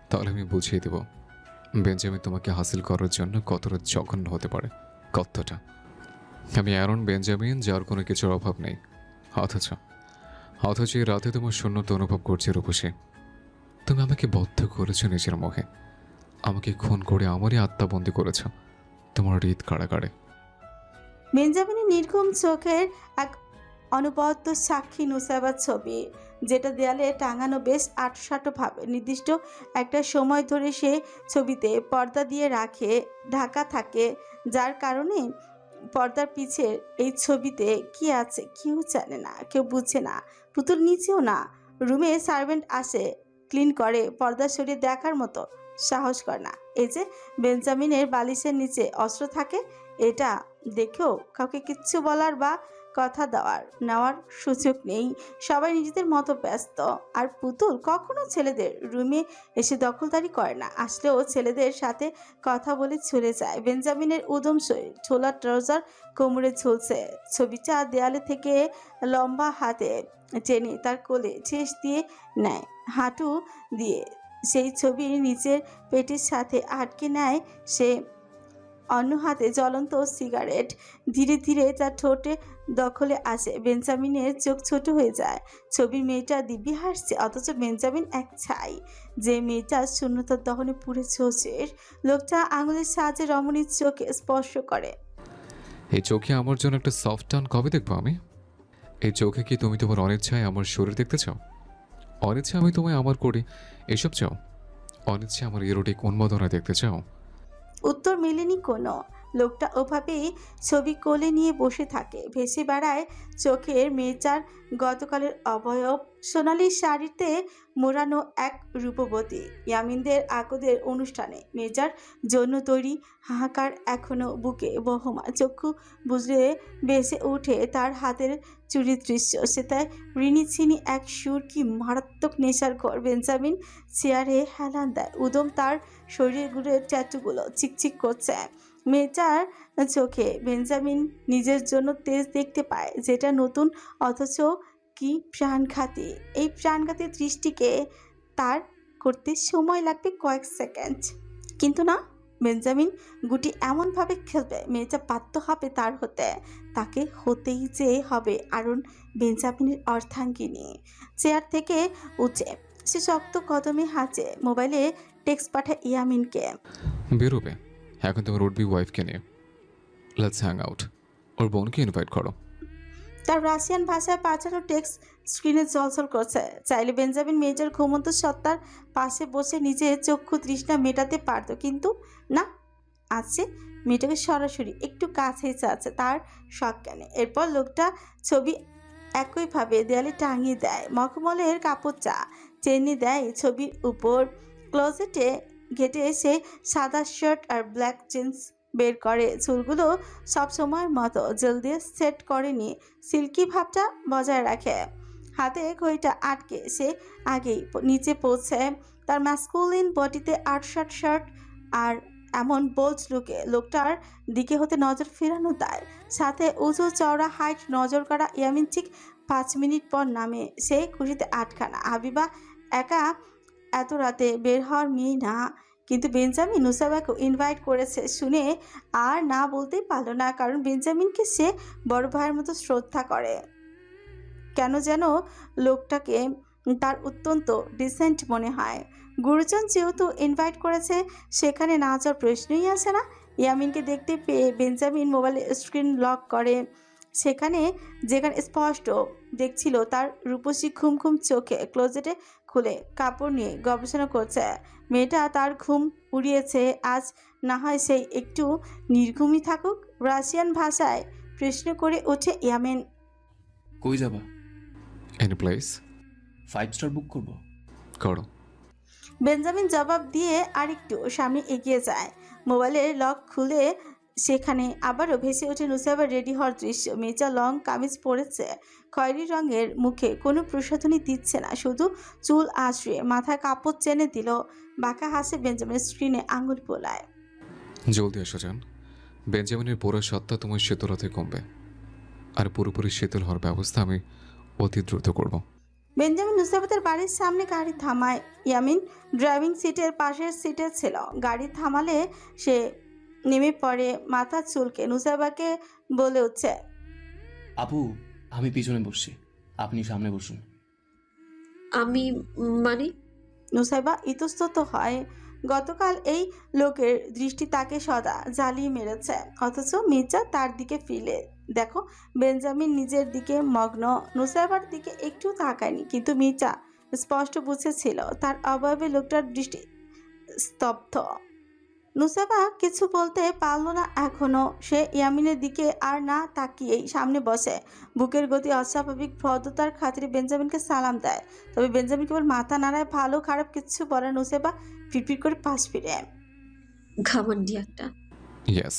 তাহলে আমি বুঝিয়ে দেব বেঞ্জামিন তোমাকে হাসিল করার জন্য কতটা জঘন্য হতে পারে। কতটা। আমি অ্যারন বেঞ্জামিন, যার কোনো কিছুর অভাব নেই। অথচ এই রাতে তোমার শূন্যতা অনুভব করছে রূপসী। তুমি আমাকে বদ্ধ করেছো নিজের মোহে, আমাকে খুন করে আমারই আত্মাবন্দী করেছ তোমার হৃদ কারাগারে। বেঞ্জামিনের নির্ঘুম চোখের এক অনবদ্য সাক্ষী নুসাইবার ছবি, যেটা দেয়ালে টাঙানো বেশ আঁটসাঁটভাবে। নির্দিষ্ট একটা সময় ধরে সে ছবিতে পর্দা দিয়ে ঢাকা থাকে, যার কারণে পর্দার পিছের এই ছবিতে কি আছে কেউ জানে না, কেউ বুঝে না, পুতুল নিচেও না। রুমে সার্ভেন্ট আসে, ক্লিন করে, পর্দা সরিয়ে দেখার মতো সাহস করে না। এই যে বেঞ্জামিনের বালিশের নিচে অস্ত্র থাকে, এটা দেখেও কাউকে কিচ্ছু বলার বা কথা নেওয়ার সুযোগ নেই। সবাই নিজেদের মতো ব্যস্ত। আর পুতুল কখনো ছেলেদের রুমে এসে দখলদারি করে না, আসলেও ছেলেদের সাথে কথা বলে চলে যায়। বেঞ্জামিনের উদম শরীর, ছোলা ট্রাউজার কোমরে ঝুলছে। ছবিটা দেয়ালে থেকে লম্বা হাতে টেনে তার কোলে ঠেস দিয়ে নেয়, হাঁটু দিয়ে সেই ছবির নিচের পেটের সাথে আটকে নেয় সে। অন্য হাতে জ্বলন্ত সিগারেট ধীরে ধীরে তার ঠোঁটে দখলে আসে। বেঞ্জামিনের চোখ ছোট হয়ে যায়। ছবির মেয়েটা দিব্যি হাসছে, অথচ বেঞ্জামিন এক ছাই। যে মেয়েটা শূন্যতার দহনে পুড়ে ছোঁচের। লোকটা আঙুলের সাহায্যে রমণীর চোখে স্পর্শ করে। এই চোখে আমার জন্য একটা সফট টান কবে দেখবো আমি? এই চোখে কি তুমি তোমার অনিচ্ছায় আমার শরীর দেখতে চাও? অনিচ্ছা আমি তোমায় আমার করি এসব চাও? অনিচ্ছা আমার ইরোটিক উন্মাদনা দেখতে চাও? উত্তর মেলেনি কোনো। লোকটা ওভাবেই ছবি কোলে নিয়ে বসে থাকে। ভেসে বেড়ায় চোখের মেয়েটার গতকালের অবয়ব। সোনালি শাড়িতে মোড়ানো এক রূপবতী, ইয়ামিনদের আকদের অনুষ্ঠানে মেয়েটার জন্য তৈরি। হাহাকার এখনো বুকে বহমা। চক্ষু বুঝলে বেসে ওঠে তার হাতের চুরির দৃশ্য। সে তাই ঋণী ছিনি এক সুর, কি মারাত্মক নেশার ঘর। বেঞ্জামিন চেয়ারে হেলান দেয়। উদম তার শরীরের ট্যাটুগুলো চিকচিক করছে মেয়েটার চোখে। বেঞ্জামিন নিজের জন্য তেজ দেখতে পায়, যেটা নতুন অথচ কি প্রাণঘাতী। এই প্রাণঘাতী দৃষ্টিকে তার করতে সময় লাগবে কয়েক সেকেন্ড, কিন্তু না, বেঞ্জামিন গুটি এমনভাবে খেলবে মেয়েটা বাধ্য হবে তার হতে। তাকে হতেই যে হবে আরন বেঞ্জামিনের অর্ধাঙ্গিনী। চেয়ার থেকে উঠে সে শক্ত কদমে হাঁচে মোবাইলে টেক্সট পাঠায় ইয়ামিনকে। বেরোবে এখন তোমার উডবি ওয়াইফকে নিয়ে, লেটস হ্যাং আউট। ওর বোনকে ইনভাইট করো। তার রাশিয়ান ভাষায় পাঠানো টেক্সট স্ক্রিনে জলজল করছে। চাইলে বেঞ্জামিন মেয়েটার ঘুমন্ত সত্তার পাশে বসে নিজের চক্ষু তৃষ্ণা মেটাতে পারত, কিন্তু না, আছে মেয়েটাকে সরাসরি একটু কাছেই চাচ্ছে তার সজ্ঞানে। এরপর লোকটা ছবি একইভাবে দেয়ালে টাঙিয়ে দেয়। মখমলের কাপড়টা টেনে দেয় ছবির উপর। ক্লোজেটে ঘেটে এসে সাদা শার্ট আর ব্ল্যাক জিন্স বের করে। চুলগুলো সব সময়ের মতো জেল দিয়ে সেট করেনি, সিল্কি ভাবটা বজায় রাখে। হাতে ঘড়িটা আটকে সে আগেই নিচে পৌঁছে। তার ম্যাসকুলিন বডিতে আটশাট শার্ট আর এমন বোল্ড লুকে লোকটার দিকে হতে নজর ফেরানো দেয়। সাথে উঁচু চওড়া হাইট নজর করা ইয়ামিন ঠিক 5 মিনিট পর নামে। সে খুশিতে আটখানা। হাবিবা একা এত রাতে বের হওয়ার মেয়ে না, কিন্তু বেঞ্জামিন নুসাইবাকে ইনভাইট করেছে শুনে আর না বলতেই পারল না, কারণ বেঞ্জামিনকে সে বড় ভাইয়ের মতো শ্রদ্ধা করে। কেন যেন লোকটাকে তার অত্যন্ত ডিসেন্ট মনে হয়। গুরুজন যেহেতু ইনভাইট করেছে, সেখানে না যাওয়ার প্রশ্নই আসে না। ইয়ামিনকে দেখতে পেয়ে বেঞ্জামিন মোবাইলে স্ক্রিন লক করে। যেখানে স্পষ্ট দেখছিল তার রূপসী ঘুম চোখে। ক্লোজেটে খুলে কাপড় নিয়ে গবেষণা করছে। মেয়েটা তার ঘুম উড়িয়েছে, আজ না হয় সেই একটু নির্ঘুমই থাকুক। রাশিয়ান ভাষায় প্রশ্ন করে ওঠে ইয়ামিন। কই যাবা? Any place. 5 স্টার বুক করব? করো। বেঞ্জামিন জবাব দিয়ে আরেকটু সামনে এগিয়ে যায়। মোবাইলের লক খুলে সেখানে আবারও ভেসে ওঠে নুসাইবার রেডি হওয়ার দৃশ্য। মেয়েটা লং কামিজ পরেছে, খয়েরি রঙের, মুখে কোনো প্রসাধনী দিচ্ছে না, শুধু চুল আঁচড়ে মাথায় কাপড় চেনে দিল। বাঁকা হাসে বেঞ্জামিনের স্ক্রিনে আঙুল পোলায়। জলদি এসো যান। বেঞ্জামিনের পুরো সত্তা তোমার শীতলতে কমবে, আর পুরোপুরি শীতল হওয়ার ব্যবস্থা আমি অতি দ্রুত করব। বেঞ্জামিন নুসাইবাদের বাড়ির সামনে গাড়ি থামায়। ইয়ামিন ড্রাইভিং সিটের পাশের সিটে ছিল। গাড়ি থামালে সে নেমে পড়ে, মাথা চুলকে নুসাইবাকে বলে উঠছে, আপু, আমি পিছনে বসছি, আপনি সামনে বসুন। আমি মানে নুসাইবা ইতস্তত হয়। গতকাল এই লোকের দৃষ্টি তাকে সদা জ্বালিয়ে মেরেছে, অথচ মির্জা তার দিকে ফিরে। দেখো, বেঞ্জামিন নিজের দিকে মগ্ন, নুসাইবার দিকে একটু তাকায়নি, কিন্তু মির্জা স্পষ্ট বুঝেছিল তার অভাবে লোকটার দৃষ্টি স্তব্ধ। নুসাইবা কিছু বলতে পারল না এখনো। সে ইয়ামিনের দিকে আর না তাকিয়েই সামনে বসে। বুকের গতি অস্বাভাবিক ভদ্রতার খাতিরে বেঞ্জামিনকে সালাম দেয়। তবে বেঞ্জামিন কেবল মাথা নাড়ায়, ভালো খারাপ কিচ্ছু বলে। নুসাইবা ফিরফির করে পাশ ফিরে। ঘামান্ডি একটা। ইয়েস।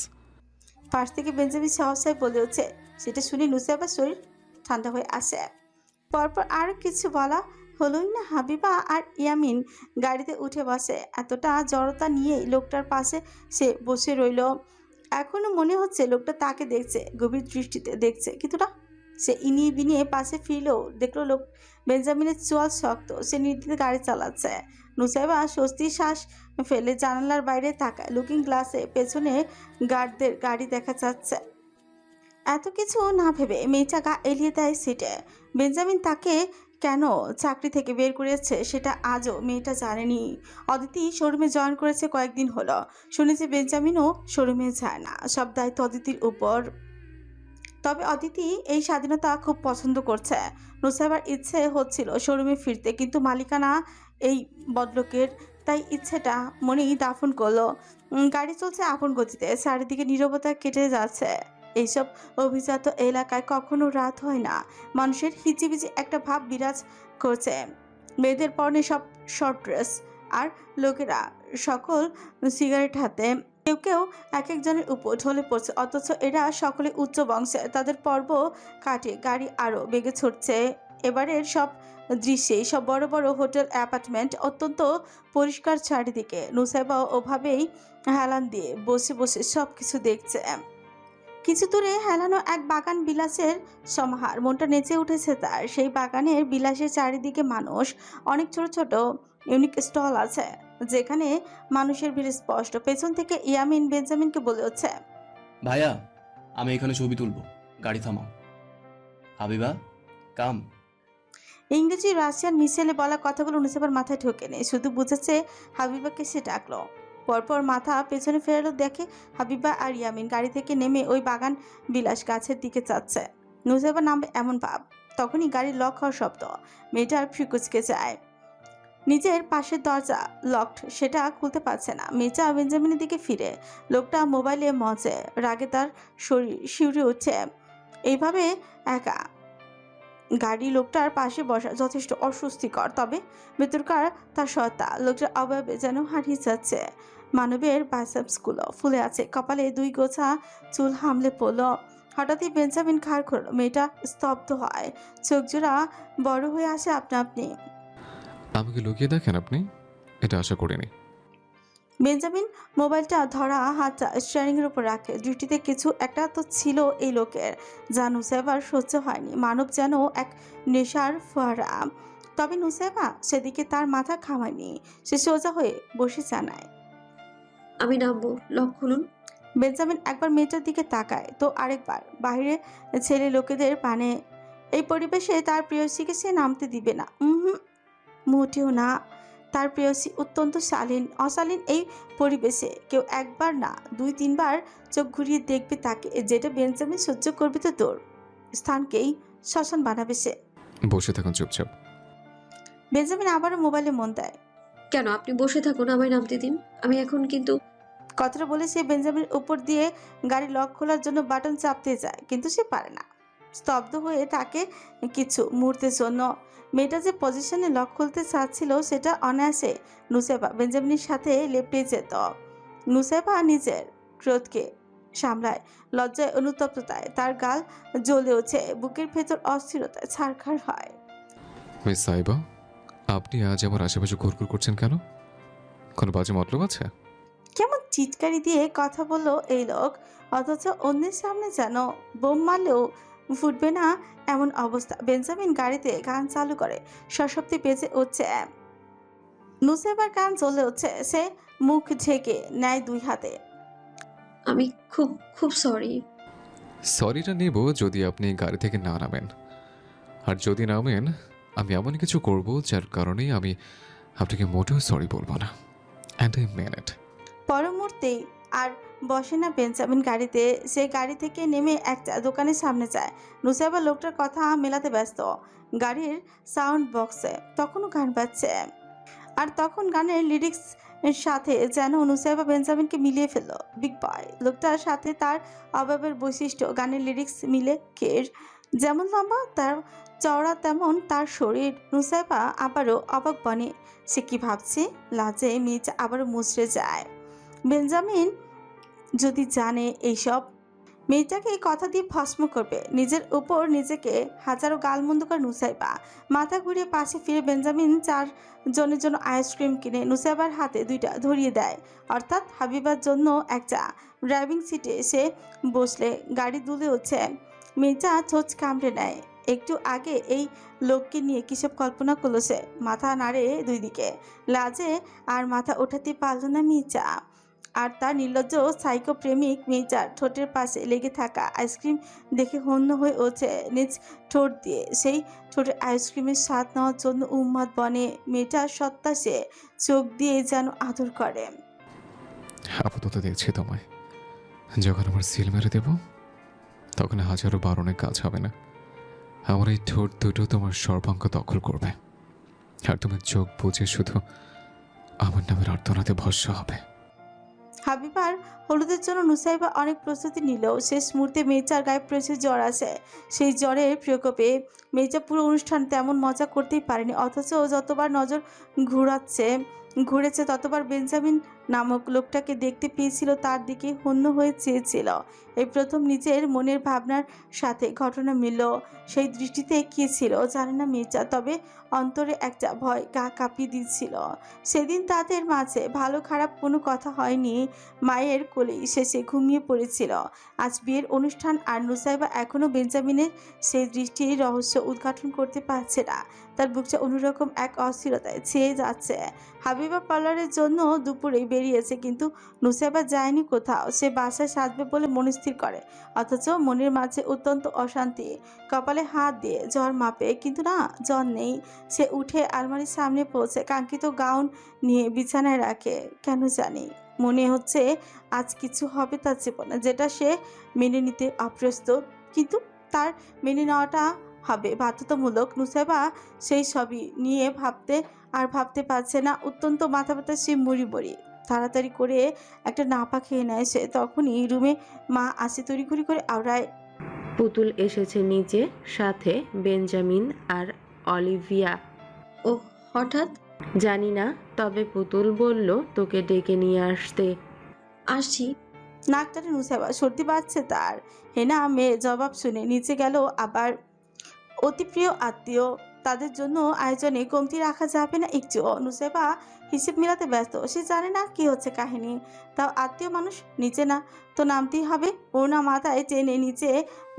পাশ থেকে বেঞ্জামিন সহসায় বলে উঠছে। সেটা শুনে নুসাইবার শরীর ঠান্ডা হয়ে আসে। পরপর আর কিছু বলা হলোই না। হাবিবা আর ইয়ামিন গাড়িতে উঠে বসে। এতটা জড়তা নিয়েই লোকটার পাশে সে বসে রইল। এখনো মনে হচ্ছে লোকটা তাকে দেখছে, গভীর দৃষ্টিতে দেখছে। কিন্তু না, সে ইনিয়ে বিনিয়ে পাশে ফিরলেও দেখলো লোক বেঞ্জামিনের চোয়াল শক্ত। সে নির্দিতে গাড়ি চালাচ্ছে। নুসাইবা স্বস্তির শ্বাস ফেলে জানালার বাইরে তাকায়। লুকিং গ্লাসে পেছনে গার্ডদের গাড়ি দেখা যাচ্ছে। এত কিছু না ভেবে মেয়েটা গা এলিয়ে দেয় সিটে। বেঞ্জামিন তাকে কেন চাকরি থেকে বের করেছে সেটা আজও মেয়েটা জানেনি। অদিতি শোরুমে জয়েন করেছে কয়েকদিন হলো। শুনেছে বেঞ্জামিনও শোরুমে যায় না, সব দায়িত্ব অদিতির উপর। তবে অদিতি এই স্বাধীনতা খুব পছন্দ করছে। নুসাইবার ইচ্ছে হচ্ছিল শোরুমে ফিরতে, কিন্তু মালিকানা এই বদলোকের, তাই ইচ্ছেটা মনেই দাফন করলো। গাড়ি চলছে আপন গতিতে, চারিদিকে নীরবতা কেটে যাচ্ছে। এইসব অভিজাত এলাকায় কখনো রাত হয় না। মানুষের হিচিবিচি একটা ভাব বিরাজ করছে। মেয়েদের পরনে সব শর্ট ড্রেস, আর লোকেরা সকল সিগারেট হাতে। কেউ কেউ এক একজনের উপর ঢলে পড়ছে, অথচ এরা সকলে উচ্চ বংশে। তাদের পর্ব কাটে গাড়ি আরও বেগে ছুটছে। এবারের সব দৃশ্যে সব বড় বড় হোটেল, অ্যাপার্টমেন্ট, অত্যন্ত পরিষ্কার চারিদিকে। নুসাইবাও ওভাবেই হেলান দিয়ে বসে বসে সব কিছু দেখছে। কিছু দূরে হেলানো এক বাগান বিলাসের সমাহার। মনটা নেচে উঠেছে তার। সেই বাগানের বিলাসের চারিদিকে মানুষ। অনেক ছোট ছোট ইউনিক স্টল আছে যেখানে মানুষের ভিড় স্পষ্ট। পেছন থেকে ইয়ামিন বেঞ্জামিনকে বলে হচ্ছে, ভাইয়া, আমি এখানে ছবি তুলবো, গাড়ি থামাও। হাবিবা, কাম। ইংরেজি রাশিয়ান মিশেলে বলা কথাগুলো নুসাইবার মাথায় ঢোকে নেই, শুধু বুঝেছে হাবিবাকে সে ডাকলো। পরপর মাথা পেছনে ফেরালো, দেখে হাবিবা আর ইয়ামিন গাড়ি থেকে নেমে ওই বাগান বিলাস গাছের দিকে যাচ্ছে। নুসাইবা নামবে এমন ভাব, তখনই গাড়ির লক হওয়ার শব্দ। মেয়েটার ফ্রিকুচকে যায়। নিজের পাশের দরজা লকড, সেটা খুলতে পারছে না। মেয়েটা বেঞ্জামিনের দিকে ফিরে। লোকটা মোবাইলে মজে, রাগে তার শরীর শিউরে উঠছে। এইভাবে একা গাড়ি লোকটার পাশে বসা যথেষ্ট অস্বস্তিকর। তবে ভেতরকার তার সত্তা লোকটার অবয়বে যেন হারিয়ে যাচ্ছে। মানবের বাইসেপসগুলো ফুলে আছে, কপালে 2 গোছা চুল হামলে পড়ল। হঠাৎই বেঞ্জামিন খাড় করল। মেয়েটা স্তব্ধ হয়, চোখ জোড়া বড় হয়ে আসে আপনা আপনি। আমাকে লুকিয়ে দেখেন আপনি? এটা আশা করিনি। বেঞ্জামিন মোবাইলটা ধরা হাতটা স্টিয়ারিংয়ের উপর রাখে। দৃষ্টিতে কিছু একটা তো ছিল এই লোকের, যা নুসাইবার সহ্য হয়নি। মানব যেন এক নেশার ফোয়ারা। তবে নুসাইবা সেদিকে তার মাথা ঘামায়নি। সে সোজা হয়ে বসে জানায়, আমি নামবো, লক খুলুন। বেঞ্জামিন একবার মেয়েটার দিকে তাকায়, তো আরেকবার। বাইরে ছেলে লোকেদের পানে। এই পরিবেশে তার প্রেয়সীকে সে নামতে দিবে না, মোটেও না। তার প্রেয়সী অত্যন্ত শালীন। অশালীন এই পরিবেশে কেউ একবার না 2-3 বার চোখ ঘুরিয়ে দেখবে তাকে, যেটা বেঞ্জামিন সহ্য করবে তো দূর, স্থানকেই শ্মশান বানাবে সে। বসে থাকুন চুপচাপ। বেঞ্জামিন আবারও মোবাইলে মন দেয়। কেন? আপনি বসে থাকুন, আমায় নামতে দিন। আমি এখন কিন্তু কথাটা বলে সে বেঞ্জামিনের উপর দিয়ে গাড়ি লক খোলার জন্য বাটন চাপতে যায়, কিন্তু সে পারে না। স্তব্ধ হয়ে থাকে কিছু মুহূর্তের জন্য। মেয়েটা যে পজিশনে লক খুলতে চাচ্ছিল সেটা অনায়াসে নুসেবা বেঞ্জামিনের সাথে লেপটে যেত। নুসেবা নিজের ক্রোধকে সামলায়, লজ্জায় অনুতপ্ততায় তার গাল জ্বলে ওঠে, বুকের ভেতর অস্থিরতায় ছারখার হয়। মিস সাইবা, আপনি আজ আমার আশেপাশে ঘুরঘুর করছেন কেন? কোনো বাজে মতলব আছে? কেমন চিৎকারি দিয়ে কথা বললো এই লোক, অথচ অন্যের সামনে যেন বোম মারলেও ফুটবে না এমন অবস্থা। বেঞ্জামিন গাড়িতে গান চালু করে, সশব্দে বেজে উঠছে। নুসেবার গান জ্বলে উঠছে, সে মুখ ঢেকে নেয় দুই হাতে। আমি খুব খুব সরি। সরিটা নেব যদি আপনি গাড়ি থেকে না নামেন, আর যদি নামেন আমি এমন কিছু করব যার কারণে আমি আপনাকে মোটেও সরি বলবো না। অ্যান্ড আই মেন ইট। পর মুহূর্তেই আর বসে না বেঞ্জামিন গাড়িতে, সে গাড়ি থেকে নেমে একটা দোকানের সামনে যায়। নুসেবা লোকটার কথা মেলাতে ব্যস্ত। গাড়ির সাউন্ড বক্সে তখনও গান বাজছে, আর তখন গানের লিরিক্স সাথে যেন নুসেবা বেঞ্জামিনকে মিলিয়ে ফেললো। বিগ বয় লোকটার সাথে তার অভাবের বৈশিষ্ট্য, গানের লিরিক্স মিলে কের যেমন লম্বা তার চওড়া তেমন তার শরীর। নুসেবা আবারও অবাক বনে, সে কি ভাবছে। লাজে মেয়েটা আবারও মুচড়ে যায়। বেঞ্জামিন যদি জানে এইসব, মেয়েটাকে এই কথা দিয়ে ভস্ম করবে। নিজের উপর নিজেকে হাজারো গালমন্দ করে নুসাইবা। মাথা ঘুরিয়ে পাশে ফিরে বেঞ্জামিন 4 জনের জন্য আইসক্রিম কিনে নুসাইবার হাতে 2টা ধরিয়ে দেয়, অর্থাৎ হাবিবার জন্য একটা। ড্রাইভিং সিটে এসে বসলে গাড়ি দুলে হচ্ছে। মেয়েটা ছোঁচ কামড়ে নেয়। একটু আগে এই লোককে নিয়ে কিসব কল্পনা করলো সে। মাথা নাড়ে দুই দিকে, লাজে আর মাথা ওঠাতে পারল না মেয়েটা। আর তার নির্লজ্জ সাইকো প্রেমিক মেয়েটার ঠোঁটের পাশে লেগে থাকা আইসক্রিম দেখে হন্য হয়ে ওঠে নিজ ঠোঁট দিয়ে। সেই ঠোঁটের আইসক্রিমের স্বাদ নেওয়ার জন্য উন্মাদ বনে। মেয়েটার সত্তা সে চোখ দিয়ে যেন আদর করে। আপাতত দেখছি তোমায়, যখন আমার সিল মেরে দেব তখন হাজারো বারণে কাজ হবে না। আমার এই ঠোঁট দুটো তোমার সর্বাঙ্গ দখল করবে, আর তোমার চোখ বুঝে শুধু আমার নামের আর্তনাতে ভস্য হবে। হাবিবার হলুদের জন্য নুসাইবা অনেক প্রস্তুতি নিলেও শেষ মুহূর্তে মেয়েটার গায়ে প্রচুর জ্বর আসে। সেই জ্বরের প্রকোপে মেয়েটা পুরো অনুষ্ঠান তেমন মজা করতেই পারেনি। অথচ যতবার নজর ঘুরেছে ততবার বেঞ্জামিন নামক লোকটাকে দেখতে পেয়েছিল, তার দিকে হন্য হয়ে চেয়েছিল। এই প্রথম নিজের মনের ভাবনার সাথে ঘটনা মিলল। সেই দৃষ্টিতে কী ছিল জানে না মেয়েটা, তবে অন্তরে একটা ভয় গা কাঁপিয়ে দিচ্ছিল। সেদিন তাদের মাঝে ভালো খারাপ কোনো কথা হয়নি। মায়ের কোলেই শেষে ঘুমিয়ে পড়েছিল। আজ বিয়ের অনুষ্ঠান, আর নুসাইবা এখনও বেঞ্জামিনের সেই দৃষ্টির রহস্য উদ্ঘাটন করতে পারছে না। তার বুকটা অন্যরকম এক অস্থিরতায় ছেয়ে যাচ্ছে। হাবিবা পার্লারের জন্য দুপুরেই বেরিয়েছে, কিন্তু নুসাইবা যায়নি কোথাও। সে বাসায় সাজবে বলে মনস্থির করে, অথচ মনের মাঝে অত্যন্ত অশান্তি। কপালে হাত দিয়ে জ্বর মাপে, কিন্তু না, জ্বর নেই। সে উঠে আলমারির সামনে পৌঁছে কাঙ্ক্ষিত গাউন নিয়ে বিছানায় রাখে। কেন জানি মনে হচ্ছে আজ কিছু হবে তার জীবনে যেটা সে মেনে নিতে অপ্রস্তুত, কিন্তু তার মেনে নেওয়াটা হবে বাধ্যতামূলক। নুসাইবা সেই সবই নিয়ে ভাবতে পারছে না। অত্যন্ত মাথা ব্যথা, সে মুড়ি বড়ি তাড়াতাড়ি করে একটা নাপা খেয়ে নেয় সে। তখনই রুমে মা আসে তড়িঘড়ি করে আওড়ায়, পুতুল এসেছে নিচে, সাথে বেঞ্জামিন আর অলিভিয়া। ও হঠাৎ? জানি না, তবে পুতুল বলল তোকে ডেকে নিয়ে আসতে। আসছি। নাক টানে নুসাইবা, সর্দি বাড়ছে তার। হেনা মেয়ের জবাব শুনে নিচে গেল। আবার অতি প্রিয় আত্মীয়, তাদের জন্য আয়োজনে কমতি রাখা যাবে না একটুও। নুসাইবা হিসেব মিলাতে ব্যস্ত। সে জানে না কি হচ্ছে কাহিনী, তাও আত্মীয় মানুষ নিচে না তো নামতেই হবে। ওড়না মাথায় টেনে নিচে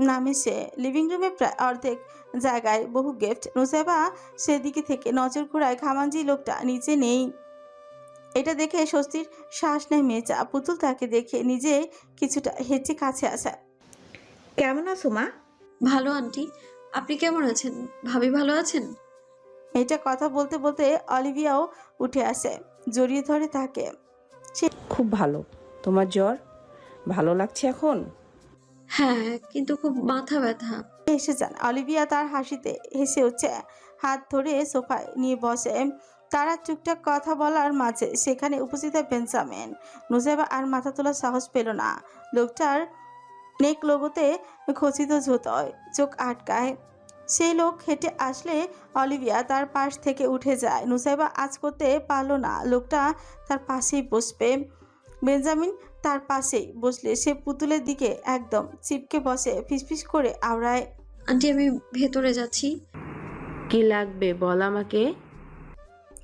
নামে সে। লিভিং রুমে প্রায় অর্ধেক জায়গায় বহু গিফট। নুসাইবা সেদিকে থেকে নজর ঘোরায়, খামাঞ্জি লোকটা নিচে নেই। এটা দেখে স্বস্তির শ্বাস নেয় মেয়েটা। পুতুল তাকে দেখে নিজে কিছুটা হেঁচে কাছে আসে। কেমন আছো মা? ভালো আন্টি, আপনি কেমন আছেন? ভাবি ভালো আছেন? এটা কথা বলতে বলতে অলিভিয়াও উঠে আসে, জড়িয়ে ধরে তাকে। খুব ভালো। তোমার জ্বর ভালো লাগছে এখন? হ্যাঁ, কিন্তু খুব মাথা ব্যথা। এসে যান। অলিভিয়া তার হাসিতে হেসে উঠছে, হাত ধরে সোফায় নিয়ে বসে। তারা টুকটাক কথা বলার মাঝে সেখানে উপস্থিত হয় বেঞ্জামিন। নুসাইবা আর মাথা তোলার সাহস পেল না। লোকটার নেক লোগোতে খচিত জুতোয় চোখ আটকায়। সেই লোক হেঁটে আসলে অলিভিয়া তার পাশ থেকে উঠে যায়। নুসাইবা আজ করতে পারল না লোকটা তার পাশেই বসবে। বেঞ্জামিন তার পাশেই বসলে সে পুতুলের দিকে একদম চিপকে বসে, ফিসফিস করে আওড়ায়, আন্টি আমি ভেতরে যাচ্ছি। কি লাগবে বল আমাকে।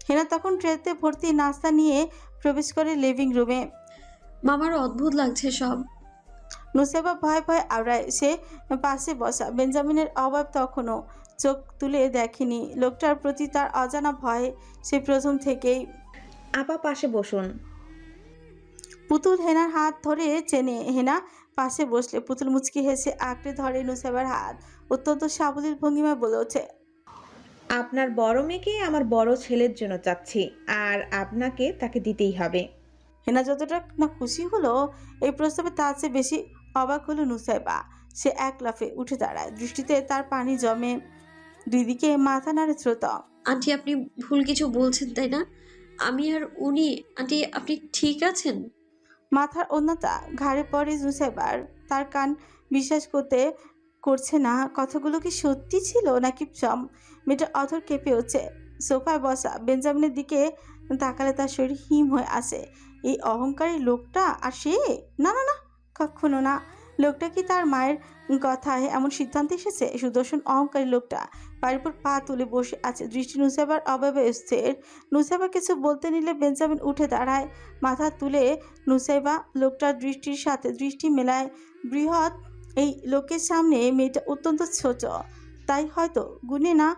হেনা তখন ট্রেতে ভর্তি নাস্তা নিয়ে প্রবেশ করে লিভিং রুমে। মামার অদ্ভুত লাগছে সব। নুসাইবা ভয় ভয় আওড়ায়। সে পাশে বসা বেঞ্জামিনের অভাব তখনও চোখ তুলে দেখেনি। লোকটার প্রতি তার অজানা ভয় সে প্রথম থেকেই। আপা পাশে বসুন। পুতুল হেনার হাত ধরে চেনে। হেনা পাশে বসলে পুতুল মুচকি হেসে আঁকড়ে ধরে নুসাইবার হাত। অত্যন্ত সাবলীল ভঙ্গিমায় বলে ওঠে, আপনার বড় মেয়েকে আমার বড় ছেলের জন্য চাচ্ছি, আর আপনাকে তাকে দিতেই হবে। হেনা যতটা না খুশি হলো এই প্রস্তাবে তার চেয়ে বেশি অবাক হলো নুসাইবা। সে এক লাফে উঠে দাঁড়ায়, দৃষ্টিতে তার পানি জমে, দুই দিকে মাথা নাড়ে শ্রোত। আন্টি আপনি ভুল কিছু বলছেন তাই না? আমি আর উনি, আন্টি আপনি ঠিক আছেন? মাথার ওন্নাটা ঘাড়ে পড়ে নুসাইবার। তার কান বিশ্বাস করছে না। কথাগুলো কি সত্যি ছিল নাকি ভ্রম? মেয়েটা অধর কেঁপে উঠছে। সোফায় বসা বেঞ্জামিনের দিকে তাকালে তার শরীর হিম হয়ে আসে। এই অহংকারী লোকটা আর সে? না না না, কখনো না। লোকটা কি তার মায়ের কথায় এমন সিদ্ধান্তে এসেছে? সুদর্শন অহংকারী লোকটা পায়ের উপর পা তুলে বসে আছে, দৃষ্টি নুসাইবার অভাবে স্থির। নুসাইবা কিছু বলতে নিলে বেঞ্জামিন উঠে দাঁড়ায়, মাথা তুলে। নুসাইবা লোকটার দৃষ্টির সাথে দৃষ্টি মেলায়। বৃহৎ এই লোকের সামনে মেয়েটা অত্যন্ত ছোট, তাই হয়তো গুনে না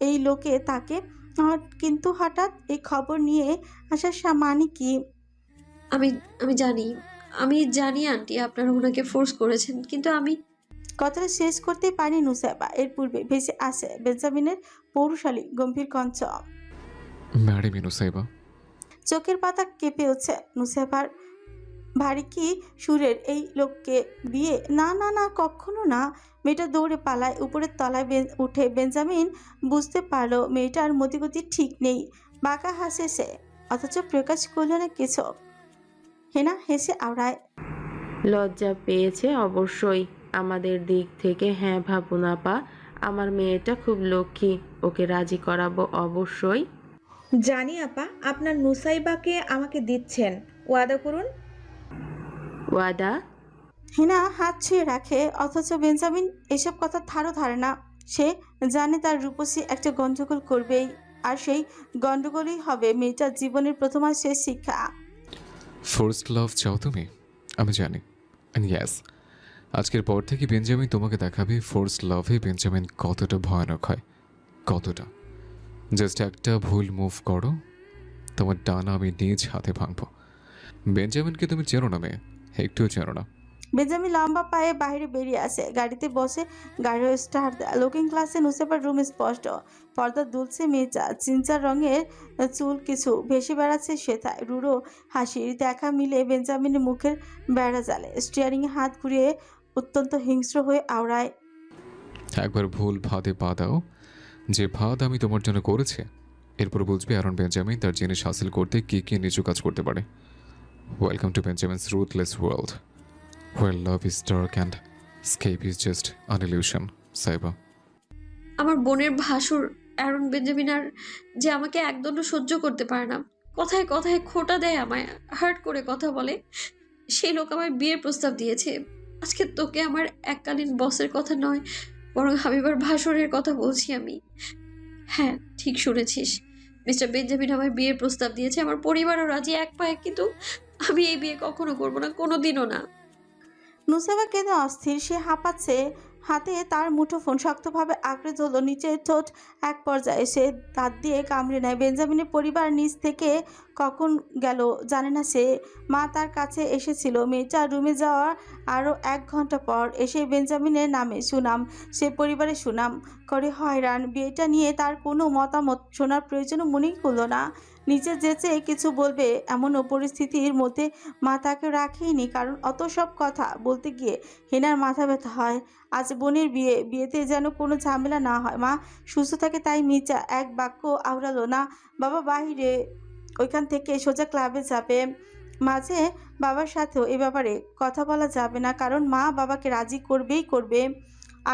এই লোকে তাকে। কিন্তু হঠাৎ এই খবর নিয়ে আসার মানে কি? আমি জানি আন্টি আপনারা ওনাকে ফোর্স করেছেন, কিন্তু আমি কথাটা শেষ করতেই পারি নুসাইবা। এর পূর্বে ভেসে আসে বেঞ্জামিনের পৌরুষালী গম্ভীর কণ্ঠ। ম্যাডাম নুসাইবা। চোখের পাতা কেঁপে উঠছে নুসাইবার। ভারী কি সুরের এই লোককে বিয়ে? না না না, কখনো না। মেয়েটা দৌড়ে পালায় উপরের তলায় উঠে। বেঞ্জামিন বুঝতে পারলো মেয়েটার মতিগতি ঠিক নেই। বাঁকা হাসে সে, অথচ প্রকাশ করল না কিছু। হেনা হেসে আওড়ায়, লজ্জা পেয়েছে অবশ্যই আমাদের দিক থেকে। হ্যাঁ ভাবুন আপা, আমার মেয়েটা খুব লক্ষ্মী, ওকে রাজি করাবো অবশ্যই। জানি আপা, আপনার নুসাইবাকে আমাকে দিচ্ছেন, ওয়াদা করুন। ওয়াদা? হেনা হাত ছুঁয়ে রাখে, অথচ বেঞ্জামিন এসব কথা ধারও ধারে না। সে জানে তার রূপসী একটা গন্ডগোল করবেই, আর সেই গন্ডগোলই হবে মেয়েটার জীবনের প্রথম আর শেষ শিক্ষা। ফার্স্ট লাভ চাও তুমি, আমি জানি। অ্যান্ড ইয়েস, আজকের পর থেকে বেঞ্জামিন তোমাকে দেখাবে ফার্স্ট লাভে বেঞ্জামিন কতটা ভয়ানক হয়, কতটা। জাস্ট একটা ভুল মুভ করো, তোমার ডানা আমি নিজ হাতে ভাঙবো। বেঞ্জামিনকে তুমি চেনো না মেয়ে, একটুও চেনো না। বেঞ্জামিন লম্বা পায়ে বাইরে বেরিয়ে আসে, গাড়িতে বসে গাড়িও স্টার্ট দেয়। লুকিং গ্লাসে নুসাইবার রুম স্পষ্ট। পর্দা দুলছে মেয়েটা, চিঞ্চার রঙের চুল কিছু ভেসে বেড়াচ্ছে সেথায়। রুড়ো হাসির দেখা মিলে বেঞ্জামিনের মুখের বেড়া জালে। স্টিয়ারিংয়ে হাত ঘুরিয়ে অত্যন্ত হিংস্র হয়ে আওড়ায়, একবার ভুল ফাঁদে পা দাও, যে ফাঁদ আমি তোমার জন্য করেছি, এরপর বুঝবে অ্যারন বেঞ্জামিন তার জিনিস হাসিল করতে কী কী নিচু কাজ করতে পারে। Welcome to Benjamin's ruthless world, where love is dark and escape is just an illusion. Saiba, আমার বোনের ভাসুর অ্যারন বেঞ্জামিন আর যে আমাকে একদণ্ড সহ্য করতে পারে না, কথায় কথায় খোঁটা দেয়, আমায় হার্ট করে কথা বলে, সেই লোক আমায় বিয়ের প্রস্তাব দিয়েছে। আজকে তোকে আমার এককালীন বসের কথা নয়, বরং হাবিবার ভাসুরের কথা বলছি আমি। হ্যাঁ ঠিক শুনেছিস, মিস্টার বেঞ্জামিন আমায় বিয়ের প্রস্তাব দিয়েছে। আমার পরিবারও রাজি এক পায়ে, কিন্তু আমি এই বিয়ে কখনো করবো না, কোনো দিনও না। নুসাইবা কেঁদে অস্থির, সে হাঁপাচ্ছে। হাতে তার মুঠোফোন শক্তভাবে আঁকড়ে ধরল, নিচের ঠোঁট এক পর্যায়ে সে দাঁত দিয়ে কামড়ে নেয়। বেঞ্জামিনের পরিবার নিচ থেকে কখন গেল জানে না সে। মা তার কাছে এসেছিল মেয়েটার রুমে যাওয়ার আরও 1 ঘন্টা পর। এসে বেঞ্জামিনের নামে সুনাম, সে পরিবারের সুনাম করে হয়রান। বিয়েটা নিয়ে তার কোনো মতামত শোনার প্রয়োজনও মনেই করল না। নিচে যেচে কিছু বলবে এমনও পরিস্থিতির মধ্যে মা তাকে রাখেনি, কারণ অত সব কথা বলতে গিয়ে হেনার মাথা ব্যথা হয়। আজ বোনের বিয়েতে যেন কোনো ঝামেলা না হয়, মা সুস্থ থাকে। তাই মির্জা এক বাক্য আওড়ালো না। বাবা বাহিরে, ওইখান থেকে সোজা ক্লাবে যাবে। মাঝে বাবার সাথেও এ ব্যাপারে কথা বলা যাবে না, কারণ মা বাবাকে রাজি করবেই করবে।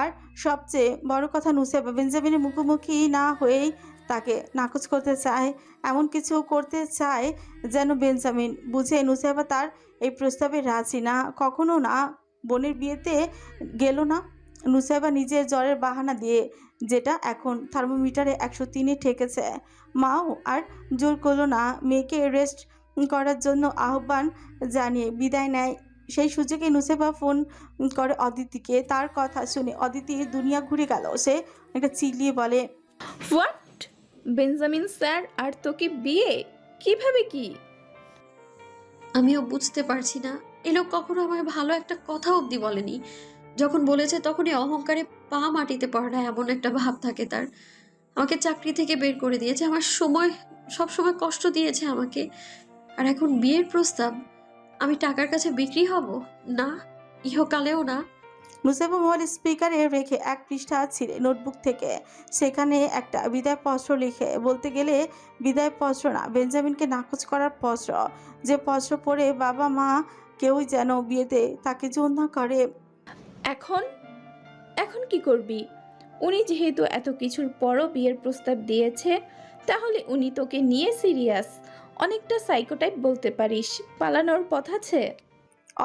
আর সবচেয়ে বড় কথা, নুসেবা বেঞ্জামিনের মুখোমুখি না হয়েই তাকে নাকচ করতে চায়, এমন কিছু করতে চায় যেন বেঞ্জামিন বুঝে নুসেবা তার এই প্রস্তাবে রাজি না, কখনো না। বোনের বিয়েতে গেল না নুসেবা নিজের জ্বরের বাহানা দিয়ে, যেটা এখন থার্মোমিটারে 103-এ ঠেকেছে। মাও আর জোর করলো না, মেয়েকে রেস্ট করার জন্য আহ্বান জানিয়ে বিদায় নেয়। সেই সুযোগে নুসেবা ফোন করে অদিতিকে। তার কথা শুনে অদিতির দুনিয়া ঘুরে গেল। সে একটা চিল্লিয়ে বলে, হোয়াট? বেঞ্জামিন স্যার আর তোকে বিয়ে? কিভাবে কি? আমিও বুঝতে পারছি না, এ লোক কখনো আমায় ভালো একটা কথা অবধি বলেনি। যখন বলেছে তখনই অহংকারে পা মাটিতে পড়ে না, এমন একটা ভাব থাকে তার। আমাকে চাকরি থেকে বের করে দিয়েছে, আমার সব সময় কষ্ট দিয়েছে আমাকে। আর এখন বিয়ের প্রস্তাব? আমি টাকার কাছে বিক্রি হব? না, ইহকালেও না। নুসেবা মোবাইল স্পিকারে রেখে এক পৃষ্ঠা ছিঁড়ে নোটবুক থেকে সেখানে একটা বিদায়পত্র লিখে, বলতে গেলে বিদায়পত্র না, বেঞ্জামিনকে নাকচ করার পত্র, যে পত্র পড়ে বাবা মা কেউই যেন বিয়েতে তাকে জোর না করে। এখন কি করবি? উনি যেহেতু এত কিছুর পরও বিয়ের প্রস্তাব দিয়েছে, তাহলে উনি তোকে নিয়ে সিরিয়াস। অনেকটা সাইকোটাইপ বলতে পারিস। পালানোর পথ আছে?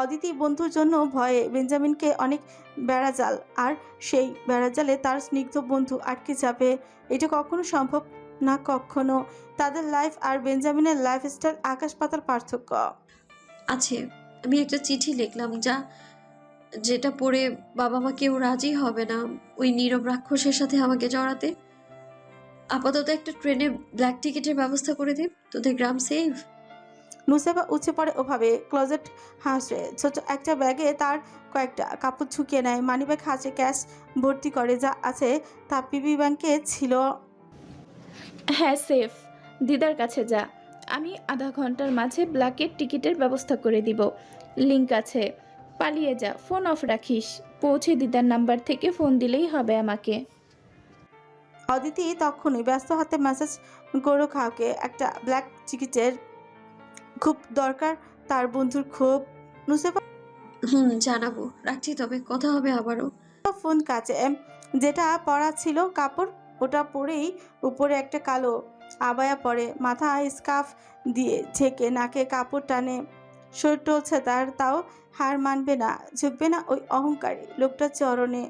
অদিতি বন্ধুর জন্য ভয়ে বেঞ্জামিনকে অনেক বেড়াজাল, আর সেই বেড়াজালে তার স্নিগ্ধ বন্ধু আটকে যাবে, এটা কখনো সম্ভব না। কখনো তাদের লাইফ আর বেঞ্জামিনের লাইফস্টাইল আকাশ পাতাল পার্থক্য আছে। আমি একটা চিঠি লিখলাম, যেটা পড়ে বাবা মা কেউ রাজি হবে না ওই নীরব রাক্ষসের সাথে আমাকে জড়াতে। আপাতত একটা ট্রেনে ব্ল্যাক টিকিটের ব্যবস্থা করে দে, তোদের গ্রাম সেভ। নুসেবা উঠে পড়ে ওভাবে ক্লোজেট হাসে, ছোট একটা ব্যাগে তার কয়েকটা কাপড় ঝুঁকিয়ে নেয়, মানিব্যাগ হাসে ক্যাশ ভর্তি করে, যা আছে তা পিবি ব্যাংকে ছিল। হ্যাঁ, সেফ। দিদার কাছে যা, আমি আধা ঘন্টার মাঝে ব্ল্যাকের টিকিটের ব্যবস্থা করে দিব। লিংক আছে, পালিয়ে যা, ফোন অফ রাখিস। পৌঁছে দিদার নাম্বার থেকে ফোন দিলেই হবে আমাকে। অদিতি তখনই ব্যস্ত হাতে মেসেজ করো কাউকে, একটা ব্ল্যাক টিকিটের খুব দরকার তার বন্ধুর খুব। নুসেবা জানাবো, রাখছি, তবে কথা হবে আবারও। ফোন কাছে যেটা পরা ছিল কাপড়, ওটা পরেই উপরে একটা কালো আবায়া পরে, মাথায় স্কার্ফ দিয়ে ঝেঁকে নাকে কাপড় টানে, শরীর টলছে তার, তাও হার মানবে না, ঝুঁকবে না ওই অহংকারী লোকটার চরণে।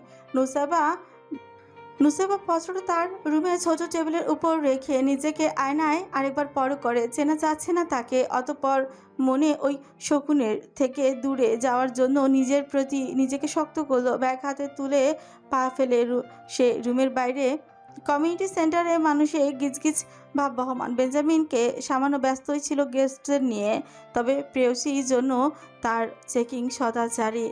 নুসেবা পত্রটা তার রুমে ছোট টেবিলের উপর রেখে নিজেকে আয়নায় আরেকবার পরখ করে, চেনা যাচ্ছে না তাকে। অতঃপর মনে ওই শকুনের থেকে দূরে যাওয়ার জন্য নিজের প্রতি নিজেকে শক্ত করলো। ব্যাগ হাতে তুলে পা ফেলে সে রুমের বাইরে। কমিউনিটি সেন্টারে মানুষে গিজগিজ ভাব বহমান। বেঞ্জামিনকে সামান্য ব্যস্তই ছিল গেস্টদের নিয়ে, তবে প্রেয়সীর জন্য তার চেকিং সদা জারি।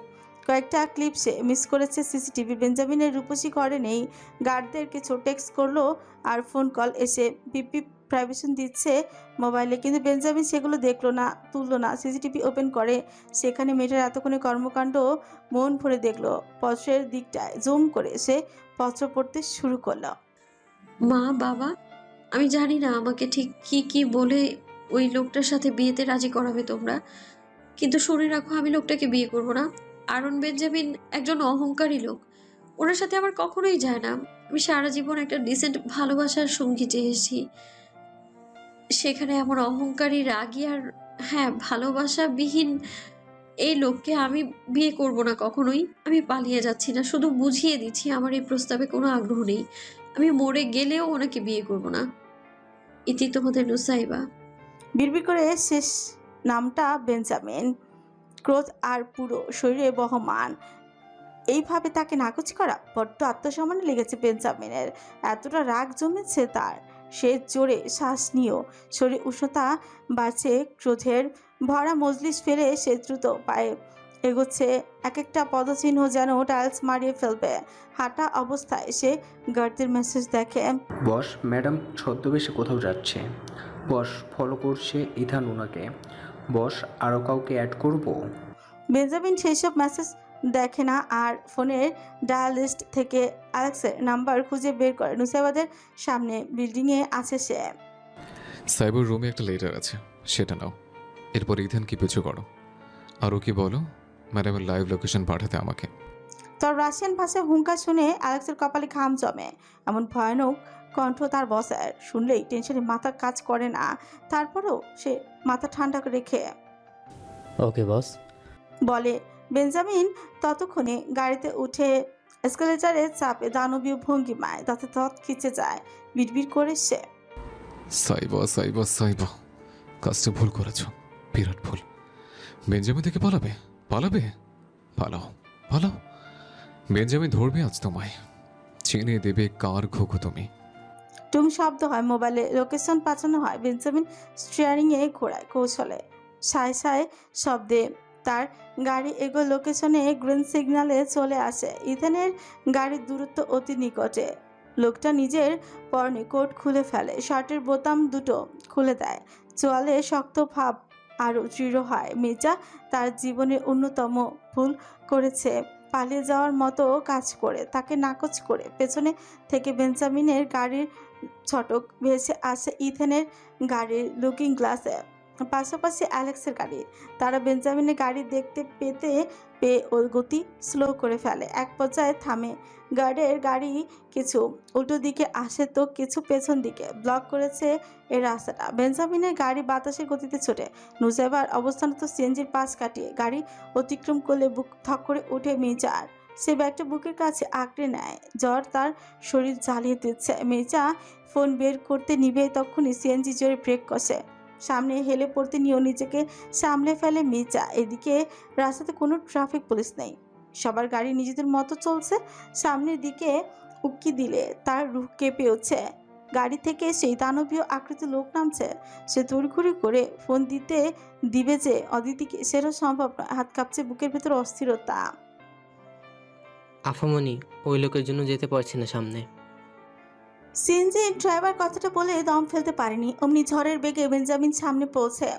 কয়েকটা ক্লিপ সে মিস করেছে সিসিটিভি। বেঞ্জামিনের রূপসী ঘরে নেই, গার্ডদের কিছু টেক্সট করলো আর ফোন কল এসে পিপি প্রাইভেশন দিচ্ছে মোবাইলে, কিন্তু বেঞ্জামিন সেগুলো দেখলো না, তুললো না। সিসিটিভি ওপেন করে সেখানে মেয়েটার এতক্ষণে কর্মকাণ্ড মন ভরে দেখলো। পত্রের দিকটায় জুম করে সে পত্র পড়তে শুরু করলো। মা, বাবা, আমি জানি না আমাকে ঠিক কি বলে ওই লোকটার সাথে বিয়েতে রাজি করাবে তোমরা, কিন্তু শুনে রাখো, আমি লোকটাকে বিয়ে করব না। আরন বেঞ্জামিন একজন অহংকারী লোক, ওনার সাথে আমার কখনোই যায় না। আমি সারা জীবন একটা ডিসেন্ট ভালোবাসার সঙ্গী চেয়েছি, সেখানে এমন অহংকারী, রাগী আর ভালোবাসাবিহীন এই লোককে আমি বিয়ে করব না কখনোই। আমি পালিয়ে যাচ্ছি না, শুধু বুঝিয়ে দিচ্ছি আমার এই প্রস্তাবে কোনো আগ্রহ নেই। আমি মরে গেলেও ওনাকে বিয়ে করব না। ইতি তোমাদের নুসাইবা। বিড়বিড় করে শেষ নামটা বেঞ্জামিন, ক্রোধ আর পুরো শরীরে বহমান। এইভাবে তাকে নাকচ করা বড্ড আত্মসম্মানে লেগেছে বেঞ্জামিনের, এতটা রাগ জমেছে তার। সে জোরে শ্বাস নিয়েও শরীর উষ্ণতা বাড়ছে। ক্রোধের ভরা মজলিস ফেলে সে দ্রুত পায়ে এগোচ্ছে, এক একটা পদচিহ্ন যেন টাইলস মারিয়ে ফেলবে। হাঁটা অবস্থায় সে গার্ডদের মেসেজ দেখে, বস, ম্যাডাম ছদ্মবেশে কোথাও যাচ্ছে, বস ফলো করছে ইথান ওনাকে। বস আরও কাউকে অ্যাড করব? বেঞ্জামিন সেই সব মেসেজ দেখে না আর ফোনের ডায়াল লিস্ট থেকে অ্যালেক্সের নাম্বার খুঁজে বের করে নুসাইবাদের সামনে বিল্ডিংয়ে আছে সে। সাইবার রুমে একটা লেটার আছে, সেটা নাও। এরপর ইথান কি পিছু করো। আরও কি বলো? ম্যাডামের লাইভ লোকেশন পাঠাতে আমাকে। তোর রাশিয়ান ভাষায় হুঙ্কার শুনে অ্যালেক্সের কপালে ঘাম জমে। এমন ভয়ানক কণ্ঠ তার বসের, শুনলেই টেনশনে মাথা কাজ করে না। তারপরও সে মাথা ঠান্ডা রেখে ওকে বস। বলে। বেঞ্জামিন ততক্ষণে গাড়িতে উঠে এসকেলেটারে চাপে দানবীয় ভঙ্গিমায় দাঁতে দাঁত খিচে যায়। বিড়বিড় করে সে, সাইবা সাইবা সাইবা, কাজটা ভুল করেছ, বিরাট ভুল। বেঞ্জামিন থেকে পালাবে? পালাবে? পালাও পালাও। বেঞ্জামিন ধরবে আজ তোমায়, চিনে দেবে কার ঘুঘু তুমি। টুং শব্দ হয়, মোবাইলে লোকেশন পাঠানো হয়। বেঞ্জামিন স্টিয়ারিংয়ে ঘোরায় কৌশলে, সায় সায় শব্দে তার গাড়ি এগো লোকেশনে গ্রিন সিগন্যালে চলে আসে। ইথেনের গাড়ির দূরত্ব অতি নিকটে। লোকটা নিজের পরনে কোট খুলে ফেলে, শার্টের বোতাম দুটো খুলে দেয়। চোয়ালে শক্ত ভাব আরও দৃঢ় হয়। মেজা তার জীবনে অন্যতম ভুল করেছে, পালিয়ে যাওয়ার মতো কাজ করে তাকে নাকচ করে পেছনে থেকে বেঞ্জামিনের গাড়ির ছটক ভেসে আসে ইথেনের গাড়ির লুকিং গ্লাসে, পাশাপাশি অ্যালেক্সের গাড়ি। তারা বেঞ্জামিনের গাড়ি দেখতে পেয়ে ওর গতি স্লো করে ফেলে। এক পর্যায়ে থামে। গার্ডের গাড়ি কিছু উল্টো দিকে আসে তো কিছু পেছন দিকে ব্লক করেছে এই রাস্তাটা। বেঞ্জামিনের গাড়ি বাতাসের গতিতে ছোটে। নুসাইবার অবস্থানত সিএনজির পাশ কাটিয়ে গাড়ি অতিক্রম করলে বুক থক করে উঠে মেজার। সে ব্যাগটা বুকের কাছে আঁকড়ে নেয়, জ্বর তার শরীর জ্বালিয়ে দিচ্ছে। মেজা ফোন বের করতে নিবে, তখনই সিএনজি জোরে ব্রেক কষে। সামনে হেলে পড়তে নিয়েও নিজেকে সামলে ফেলে মেজা। এদিকে রাস্তাতে কোনো ট্রাফিক পুলিশ নেই, সবার গাড়ি নিজেদের মতো চলছে। সামনের দিকে উক্কি দিলে তার রুহ কেঁপে উঠছে। গাড়ি থেকে সেই দানবীয় আকৃতি লোক নামছে। সে তড়িঘড়ি করে ফোন দিবে যে অদিতিকে, সেটাও সম্ভব নয়। হাত কাঁপছে, বুকের ভেতর অস্থিরতা। আফামনি, ওই লোকের জন্য যেতে পারছি না সামনে। সিএনজি ড্রাইভার কথাটা বলে দম ফেলতে পারেনি, অমনি ঝড়ের বেগে বেঞ্জামিন সামনে পৌঁছে।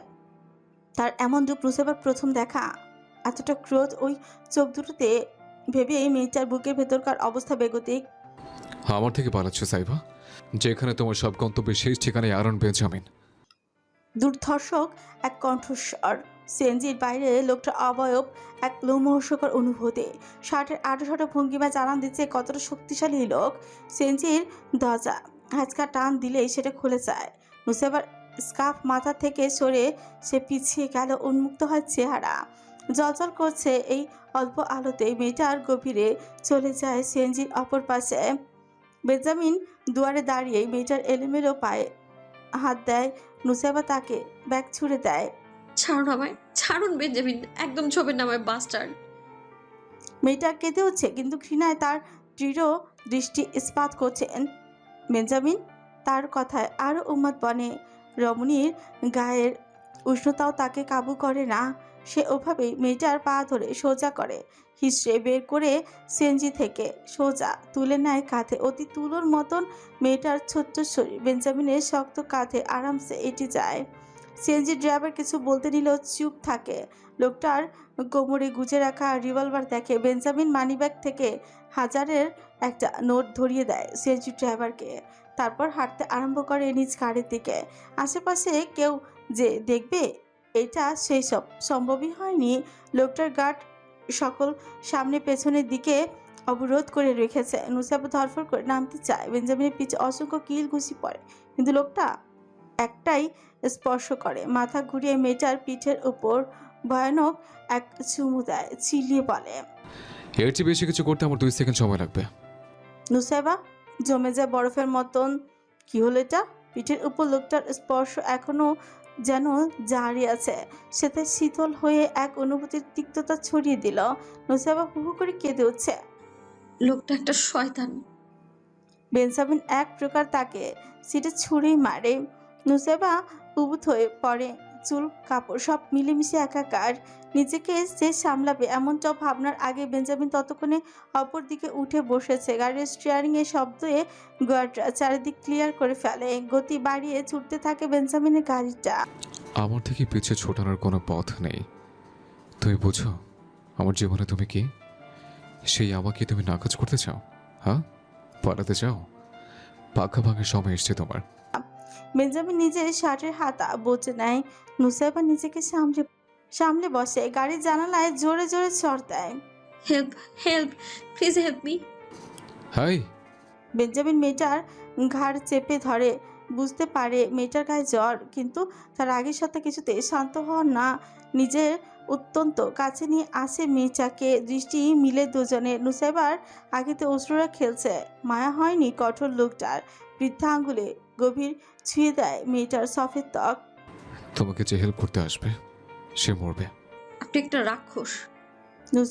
তার এমন রূপ নুসাইবার প্রথম দেখা। এতটা ক্রোধ ওই চোখ দুটোতে ভেবে মেয়েটার বুকের ভেতরকার অবস্থা বেগতিক। আমার থেকে পালাচ্ছ সাইবা? যেখানে তোমার সব গন্তব্যের শেষ ঠিকানায় আরন বেঞ্জামিন। দুর্ধর্ষক এক কণ্ঠস্বর। সিএনজির বাইরে লোকটার অবয়ব এক লোমহর্ষকর অনুভূতি। শার্টের আটো ভঙ্গিমা জানান দিচ্ছে কতটা শক্তিশালী লোক। সিএনজির দরজা হ্যাচকা টান দিলেই সেটা খুলে যায়। নুসাইবার স্কার্ফ মাথা থেকে সরে সে পিছিয়ে গেল, উন্মুক্ত হয় চেহারা। জলজল করছে এই অল্প আলোতে। মেয়েটার গভীরে চলে যায় সিএনজির অপর পাশে। বেঞ্জামিন দুয়ারে দাঁড়িয়ে মেয়েটার এলোমেলো পায়ে হাত দেয়। নুসাইবা তাকে ব্যাগ ছুড়ে দেয়। ছাড়ুন আমায়, ছাড়ুন বেঞ্জামিন, একদম ছবেন না আমায়, বাস্টার্ড। মেয়েটা কেঁদে উঠছে, কিন্তু ঘৃণায় তার দৃঢ় দৃষ্টি ইস্পাত করছেন বেঞ্জামিন। তার কথায় আরও উন্মাদ বনে। রমণীর গায়ের উষ্ণতাও তাকে কাবু করে না। সে ওভাবেই মেয়েটার পা ধরে সোজা করে, হিসড়ে বের করে সিএনজি থেকে সোজা তুলে নেয় কাঁধে। অতি তুলোর মতন মেয়েটার ছোট্ট শরীর বেঞ্জামিনের শক্ত কাঁধে আরামসে এঁটে যায়। সিএনজি ড্রাইভার কিছু বলতে নিলেও চুপ থাকে। লোকটার কোমরে গুজে রাখা রিভলভার দেখে। বেঞ্জামিন মানিব্যাগ থেকে 1000-এর একটা নোট ধরিয়ে দেয় সিএনজি ড্রাইভারকে। তারপর হাঁটতে আরম্ভ করে নিজ গাড়ির দিকে। আশেপাশে কেউ যে দেখবে এটা সেই সব সম্ভবই হয়নি। লোকটার গার্ড সকল সামনে পেছনের দিকে অবরোধ করে রেখেছে। নুসাইবা ধরফর করে নামতে চায়। বেঞ্জামিনের পিছে অসংখ্য কিল ঘুষি পড়ে, কিন্তু লোকটা একটাই স্পর্শ করে। মাথা ঘুরিয়ে মেয়েটার পিঠের উপর ভয়ানক এক চুমু দেয়, চিল্লিয়ে বলে, এর চেয়ে বেশি কিছু করতে আমার 2 সেকেন্ড সময় লাগবে। নুসাইবা জমে যায় বরফের মতন। কি হলো এটা? পিঠের উপর লোকটার স্পর্শ এখনো যেন জারি আছে। সেটা শীতল হয়ে এক অনুভূতির তিক্ততা ছড়িয়ে দিল। নুসাইবা হু হু করে কেঁদে উঠছে। লোকটা একটা শয়তান। বেঞ্জামিন এক প্রকার তাকে সিটে ছুঁড়েই মারে। নুসাইবা উবুত হয়ে পড়ে, চুল কাপড় সব মিলেমিশে একাকার। নিজেকে যে সামলাবে এমনটা ভাবনার আগে বেঞ্জামিন ততক্ষণে অপর দিকে উঠে বসেছে। গাড়ির স্টিয়ারিং এর শব্দে গার্ডরা চারিদিক ক্লিয়ার করে ফেলে। গতি বাড়িয়ে ছুটতে থাকে বেঞ্জামিনের গাড়িটা। আমার থেকে পিছিয়ে ছোটানোর কোনো পথ নেই। তুমি বুঝো আমার জীবনে তুমি কি? সেই আমাকে তুমি নাকচ করতে চাও? হ্যাঁ, পালাতে চাও? পাখা ভাঙার সময় এসছে তোমার। বেঞ্জামিন নিজের শার্টের হাতা বোচে নেয়। নুসাইবা নিজেকে সামলে বসে। গাড়ির জানালায় জোরে জোরে চড় দেয়। Help, help, please help me. Hi, Benjamin মেয়েটার ঘাড় চেপে ধরে। বুঝতে পারে মেয়েটার গায়ে জ্বর, কিন্তু তার আগের সাথে কিছুতে শান্ত হওয়ার না। নিজের অত্যন্ত কাছে নিয়ে আসে মেয়েটাকে। দৃষ্টি মিলে দুজনে। নুসাইবার আগেতে অশ্রুরা খেলছে। মায়া হয়নি কঠোর লোকটার। বৃদ্ধা আঙ্গুলে গভীর ছুঁয়ে দেয় মেয়েটার সফেদ ত্বক। তোমাকে যে হেল্প করতে আসবে সে মরবে। আপনি একটা রাক্ষস। নুস